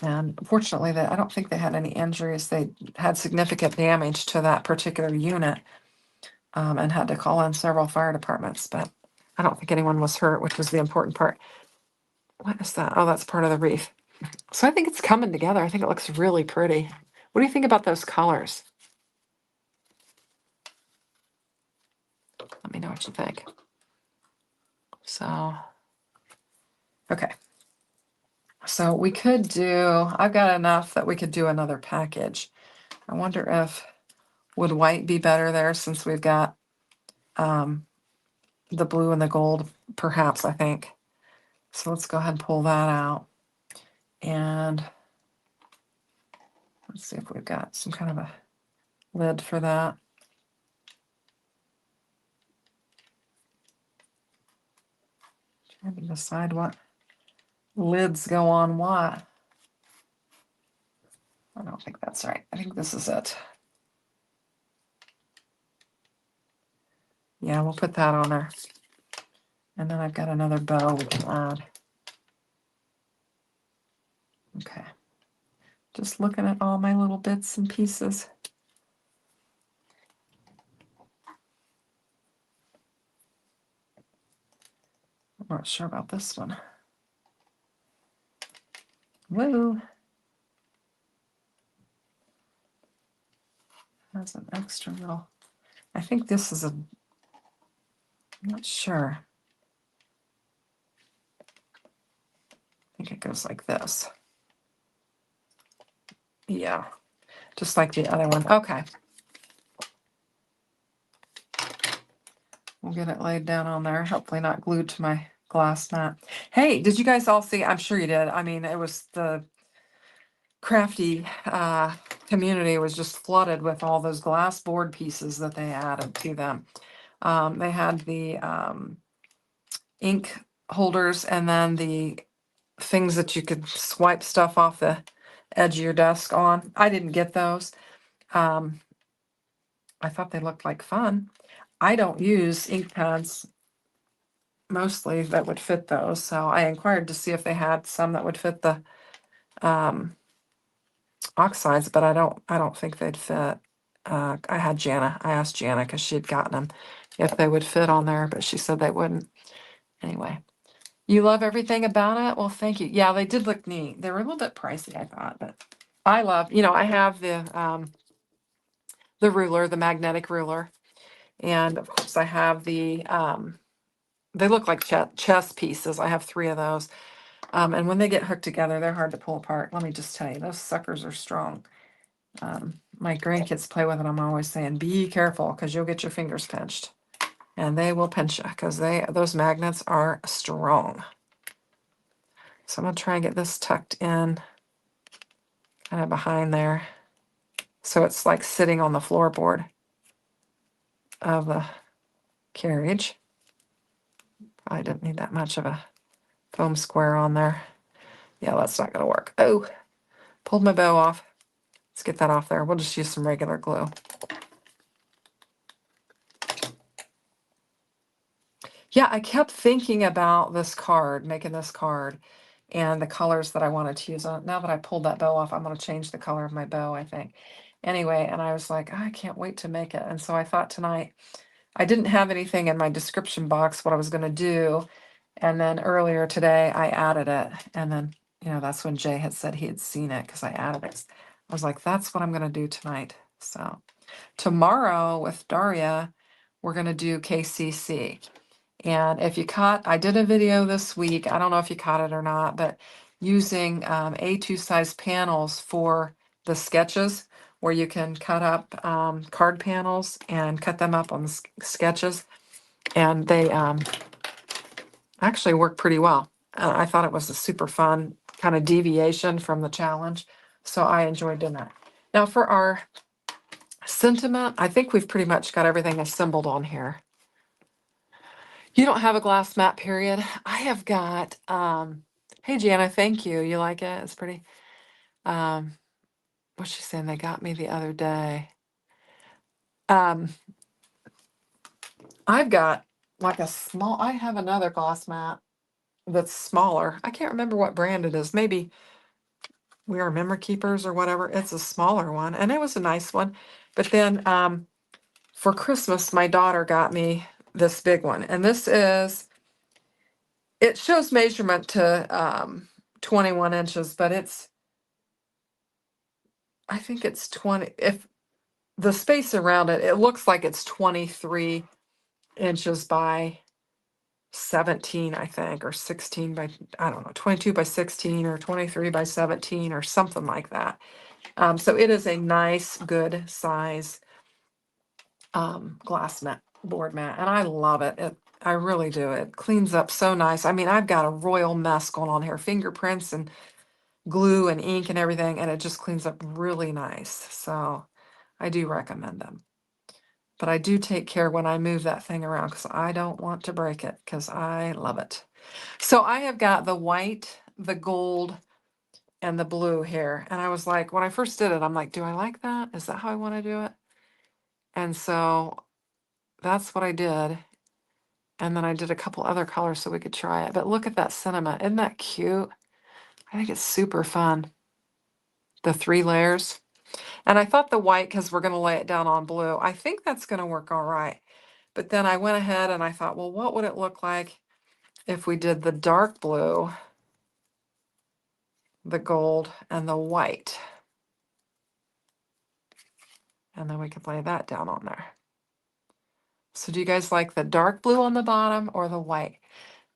And fortunately, I don't think they had any injuries. They had significant damage to that particular unit and had to call in several fire departments. But I don't think anyone was hurt, which was the important part. What is that? Oh, that's part of the wreath. So I think it's coming together. I think it looks really pretty. What do you think about those colors? Let me know what you think. So, okay. So we could do, I've got enough that we could do another package. I wonder if, would white be better there since we've got the blue and the gold, perhaps, I think. So let's go ahead and pull that out. And let's see if we've got some kind of a lid for that. Trying to decide what lids go on what. I don't think that's right. I think this is it. Yeah, we'll put that on there. And then I've got another bow we can add. Okay. Just looking at all my little bits and pieces. I'm not sure about this one. Whoa. Has an extra little. I think this is I'm not sure. I think it goes like this. Yeah, just like the other one. Okay. We'll get it laid down on there, hopefully not glued to my glass mat. Hey, did you guys all see? I'm sure you did. I mean, it was the crafty community was just flooded with all those glass board pieces that they added to them. They had the ink holders and then the things that you could swipe stuff off the edge of your desk on. I didn't get those. I thought they looked like fun. I don't use ink pads mostly that would fit those, so I inquired to see if they had some that would fit the oxides, but I don't think they'd fit. I asked Jana because she had gotten them if they would fit on there, but she said they wouldn't. Anyway, you love everything about it? Well, thank you. Yeah, they did look neat. They were a little bit pricey, I thought, but I love, I have the ruler, the magnetic ruler, and of course I have the they look like chess pieces. I have 3 of those. And when they get hooked together, they're hard to pull apart. Let me just tell you, those suckers are strong. My grandkids play with it. I'm always saying, be careful because you'll get your fingers pinched. And they will pinch you because those magnets are strong. So I'm going to try and get this tucked in kind of behind there. So it's like sitting on the floorboard of the carriage. Probably didn't need that much of a foam square on there. Yeah, that's not going to work. Oh, pulled my bow off. Let's get that off there. We'll just use some regular glue. Yeah, I kept thinking about this card, making this card, and the colors that I wanted to use on it. Now that I pulled that bow off, I'm going to change the color of my bow, I think. Anyway, and I was like, I can't wait to make it. And so I thought tonight, I didn't have anything in my description box what I was going to do. And then earlier today, I added it. And then, that's when Jay had said he had seen it because I added it. I was like, that's what I'm going to do tonight. So tomorrow with Daria, we're going to do KCC. And if you caught, I did a video this week. I don't know if you caught it or not, but using A2 size panels for the sketches, where you can cut up card panels and cut them up on the sketches. And they actually work pretty well. I thought it was a super fun kind of deviation from the challenge. So I enjoyed doing that. Now for our sentiment, I think we've pretty much got everything assembled on here. You don't have a glass mat, period. I have got, hey Jana, thank you. You like it? It's pretty. What's she saying? They got me the other day. I've got like I have another glass mat that's smaller. I can't remember what brand it is. Maybe We Are Memory Keepers or whatever. It's a smaller one, and it was a nice one. But then for Christmas, my daughter got me this big one, and it shows measurement to 21 inches, but I think it's 20. If the space around it, it looks like it's 23 inches by 17, I think, or 16 by, I don't know, 22 by 16 or 23 by 17 or something like that. So it is a nice, good size glass mat, board mat, and I love it. I really do. It cleans up so nice. I mean, I've got a royal mess going on here, fingerprints and glue and ink and everything, and it just cleans up really nice. So I do recommend them. But I do take care when I move that thing around because I don't want to break it because I love it. So I have got the white, the gold, and the blue here. And I was like, when I first did it, I'm like, do I like that? Is that how I want to do it? And so that's what I did. And then I did a couple other colors so we could try it. But look at that cinema. Isn't that cute? I think it's super fun. The 3 layers. And I thought the white, because we're going to lay it down on blue, I think that's going to work all right. But then I went ahead and I thought, well, what would it look like if we did the dark blue, the gold, and the white? And then we could lay that down on there. So do you guys like the dark blue on the bottom or the white?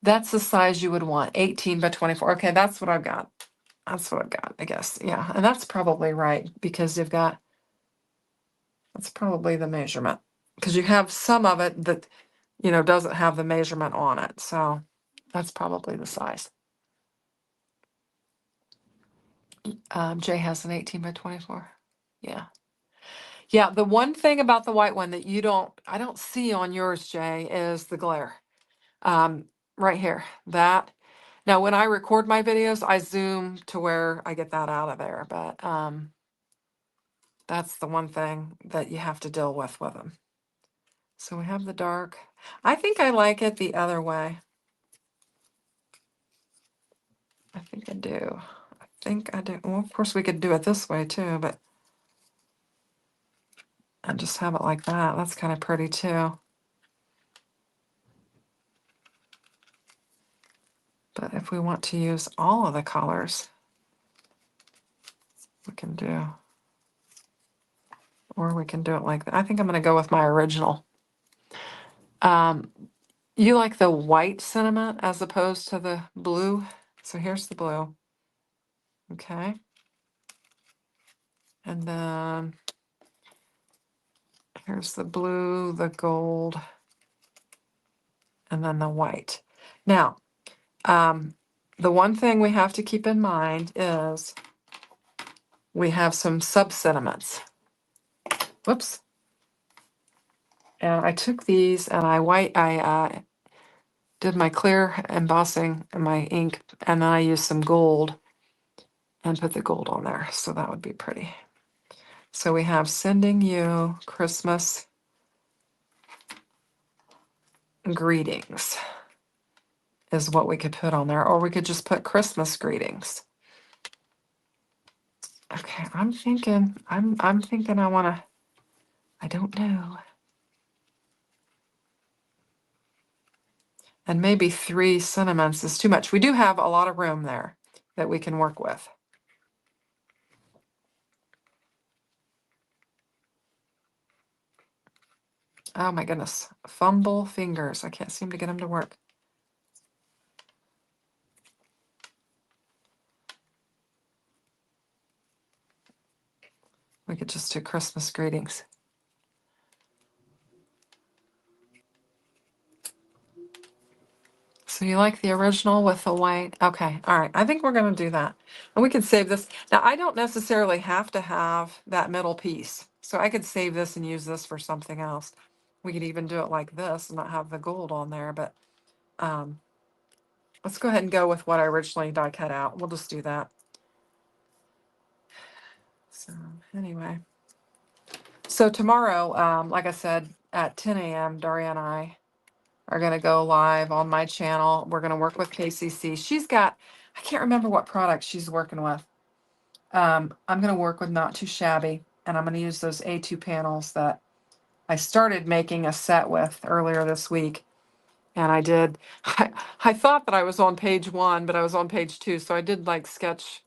That's the size you would want, 18 by 24. Okay, that's what I've got. That's what I've got, I guess. Yeah, and that's probably right because that's probably the measurement. Because you have some of it that, doesn't have the measurement on it. So that's probably the size. Jay has an 18 by 24. Yeah. Yeah, the one thing about the white one that I don't see on yours, Jay, is the glare. Right here, that. Now, when I record my videos, I zoom to where I get that out of there, but that's the one thing that you have to deal with them. So we have the dark. I think I like it the other way. I think I do. I think I do. Well, of course, we could do it this way too, but I just have it like that. That's kind of pretty too. But if we want to use all of the colors, we can do. Or we can do it like that. I think I'm going to go with my original. You like the white sentiment as opposed to the blue? So here's the blue. Okay. And then here's the blue, the gold, and then the white. Now, the one thing we have to keep in mind is we have some sub-sentiments. Whoops. And I took these and I did my clear embossing and my ink, and then I used some gold and put the gold on there. So that would be pretty. So we have sending you Christmas greetings is what we could put on there, or we could just put Christmas greetings. Okay, I'm thinking I don't know. And maybe 3 cinnamons is too much. We do have a lot of room there that we can work with. Oh my goodness. Fumble fingers. I can't seem to get them to work. We could just do Christmas greetings. So you like the original with the white? Okay, all right. I think we're going to do that. And we can save this. Now, I don't necessarily have to have that middle piece. So I could save this and use this for something else. We could even do it like this and not have the gold on there. But let's go ahead and go with what I originally die cut out. We'll just do that. So anyway. So tomorrow, like I said, at 10 a.m., Daria and I are going to go live on my channel. We're going to work with KCC. She's got, I can't remember what product she's working with. I'm going to work with Not Too Shabby, and I'm going to use those A2 panels that I started making a set with earlier this week. And I did, I thought that I was on page 1, but I was on page 2. So I did like sketch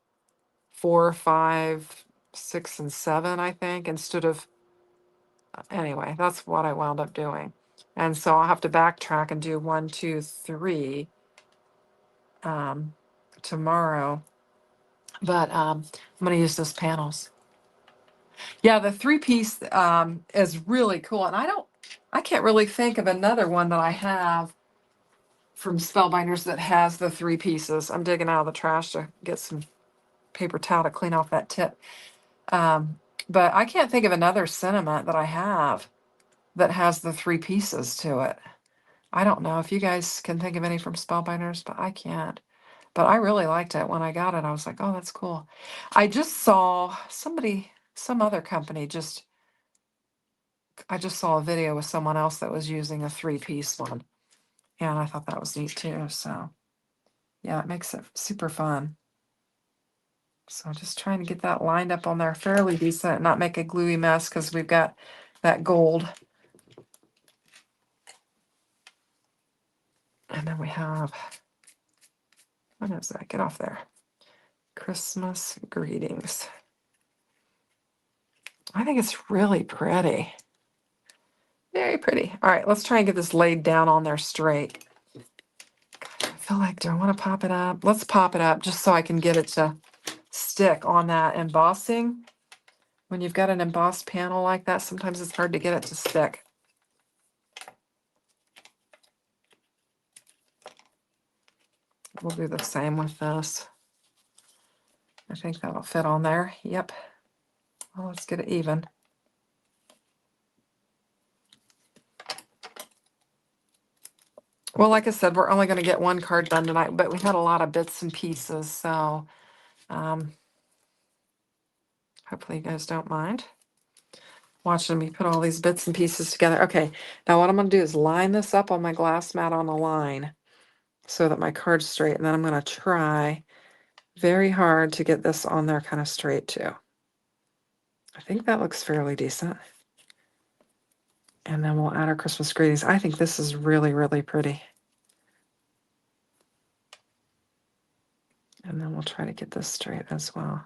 4, 5, 6, and 7, I think, instead of, anyway, that's what I wound up doing. And so I'll have to backtrack and do 1, 2, 3 tomorrow. But I'm going to use those panels. Yeah, the 3-piece is really cool. And I can't really think of another one that I have from Spellbinders that has the 3 pieces. I'm digging out of the trash to get some paper towel to clean off that tip. But I can't think of another sentiment that I have that has the 3 pieces to it. I don't know if you guys can think of any from Spellbinders, but I can't. But I really liked it when I got it. I was like, oh, that's cool. I just saw some other company I just saw a video with someone else that was using a 3-piece one. And I thought that was neat too. So yeah, it makes it super fun. So just trying to get that lined up on there fairly decent, not make a gluey mess because we've got that gold. And then we have, what is that? Get off there. Christmas greetings. I think it's really pretty. Very pretty. All right, let's try and get this laid down on there straight. I feel like, do I want to pop it up? Let's pop it up just so I can get it to stick on that embossing. When you've got an embossed panel like that, sometimes it's hard to get it to stick. We'll do the same with this. I think that'll fit on there. Yep. Well, let's get it even. Well, like I said, we're only going to get 1 card done tonight, but we had a lot of bits and pieces, so hopefully you guys don't mind watching me put all these bits and pieces together. Okay, now what I'm going to do is line this up on my glass mat on a line so that my card's straight, and then I'm going to try very hard to get this on there kind of straight too. I think that looks fairly decent. And then we'll add our Christmas greetings. I think this is really, really pretty. And then we'll try to get this straight as well.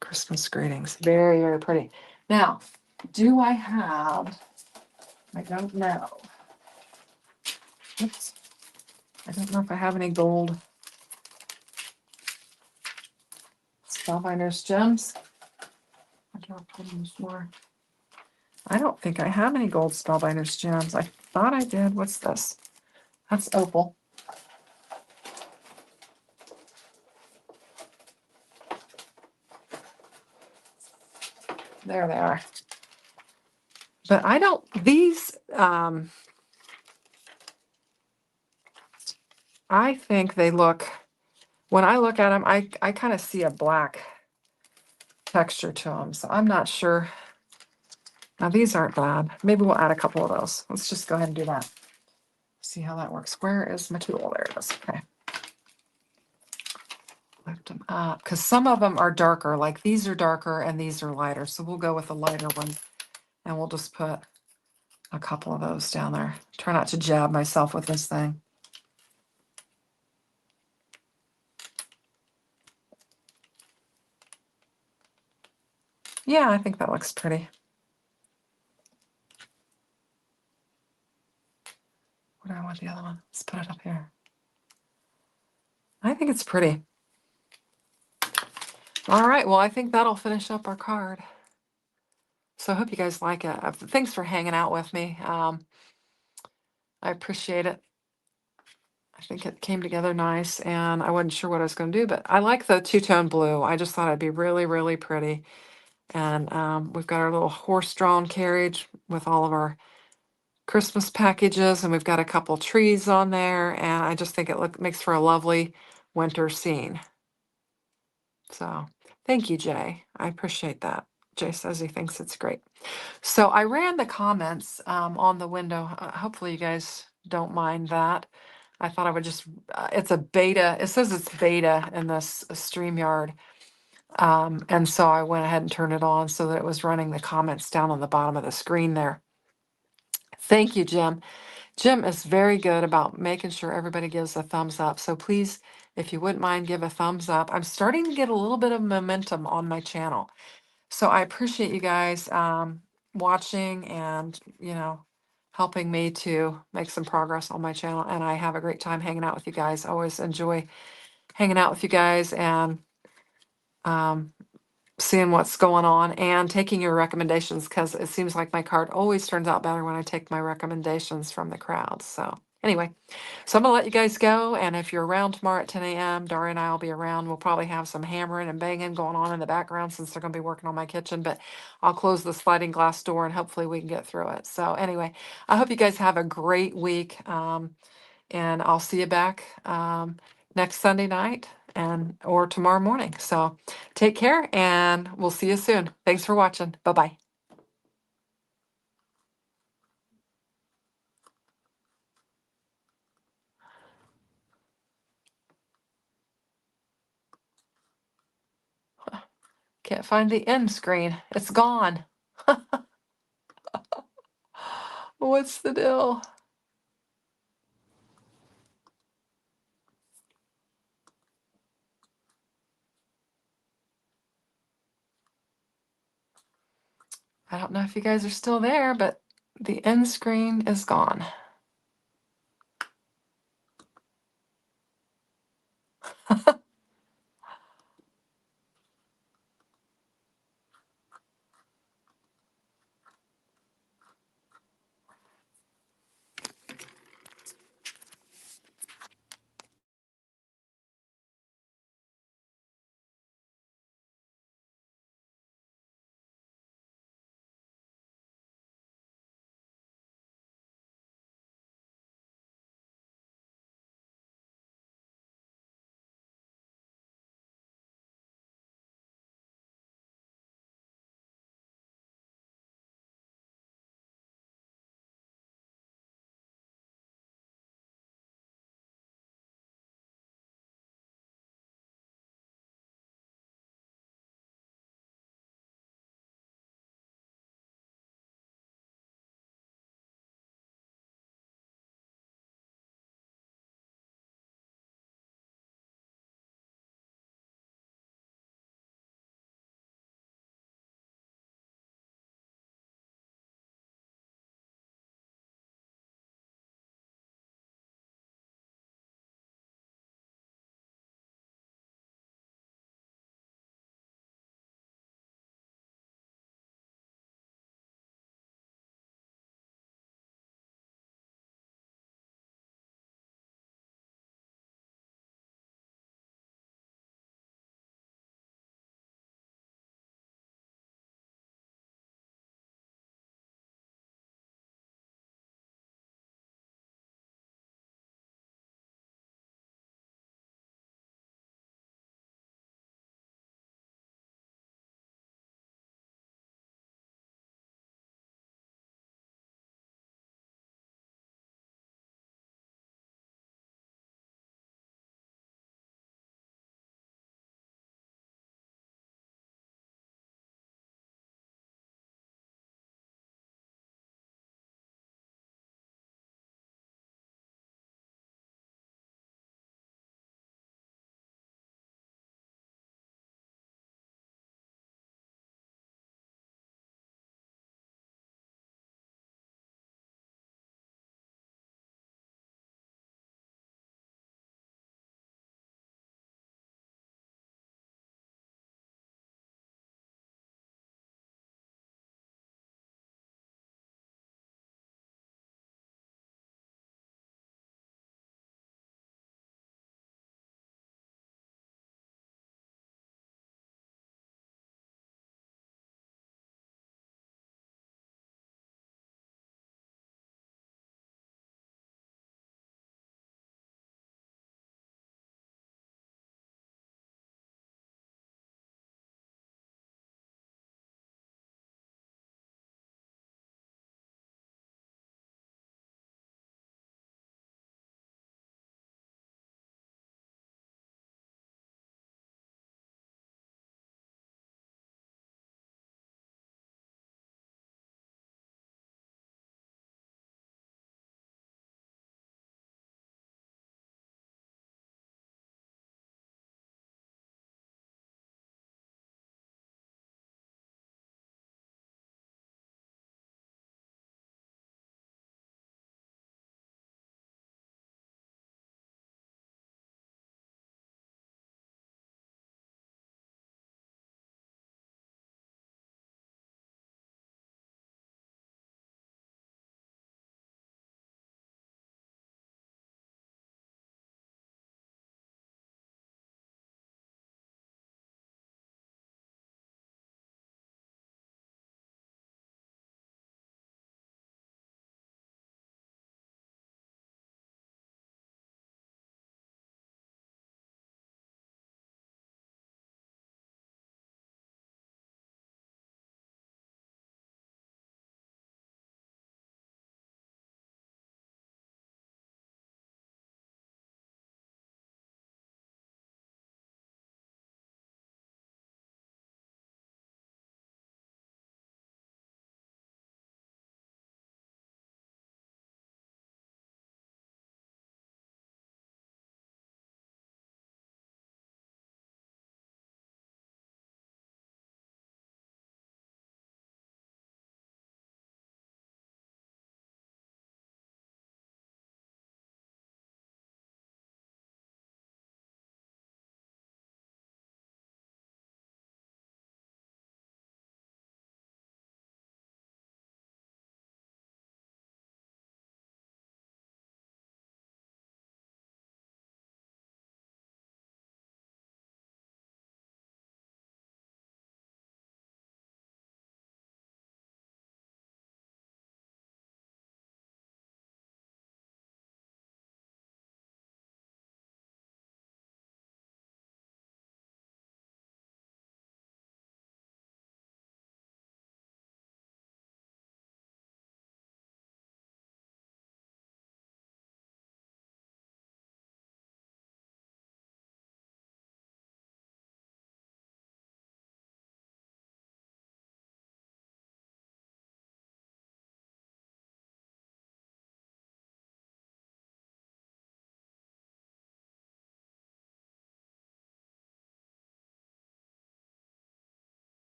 Christmas greetings. Very, very pretty. Now, do I have, I don't know. Oops. I don't know if I have any gold Spellbinders gems. I dropped one on the floor. I don't think I have any gold Spellbinders gems. I thought I did. What's this? That's opal. There they are. But I don't, these, I think they look, when I look at them, I kind of see a black texture to them. So I'm not sure. Now these aren't bad. Maybe we'll add a couple of those. Let's just go ahead and do that. See how that works. Where is my tool? There it is. Okay. Lift them up because some of them are darker. Like these are darker and these are lighter. So we'll go with the lighter one and we'll just put a couple of those down there. Try not to jab myself with this thing. Yeah, I think that looks pretty. What do I want the other one? Let's put it up here. I think it's pretty. All right, well, I think that'll finish up our card. So I hope you guys like it. Thanks for hanging out with me. I appreciate it. I think it came together nice, and I wasn't sure what I was going to do, but I like the two-tone blue. I just thought it'd be really, really pretty. And we've got our little horse-drawn carriage with all of our Christmas packages, and we've got a couple trees on there, and I just think it makes for a lovely winter scene. So thank you, Jay. I appreciate that. Jay says he thinks it's great. So I ran the comments on the window. Hopefully you guys don't mind that. I thought I would just, it's a beta. It says it's beta in this StreamYard. And so I went ahead and turned it on so that it was running the comments down on the bottom of the screen there. Thank you, Jim. Jim is very good about making sure everybody gives a thumbs up. So please, if you wouldn't mind, give a thumbs up. I'm starting to get a little bit of momentum on my channel. So I appreciate you guys watching and, helping me to make some progress on my channel. And I have a great time hanging out with you guys. Always enjoy hanging out with you guys and um, seeing what's going on and taking your recommendations, because it seems like my card always turns out better when I take my recommendations from the crowd. So anyway, so I'm gonna let you guys go. And if you're around tomorrow at 10 a.m., Daria and I will be around. We'll probably have some hammering and banging going on in the background since they're gonna be working on my kitchen, but I'll close the sliding glass door and hopefully we can get through it. So anyway, I hope you guys have a great week. And I'll see you back next Sunday night and or tomorrow morning. So take care and we'll see you soon. Thanks for watching. Bye-bye. Can't find the end screen. It's gone. What's the deal? I don't know if you guys are still there, but the end screen is gone.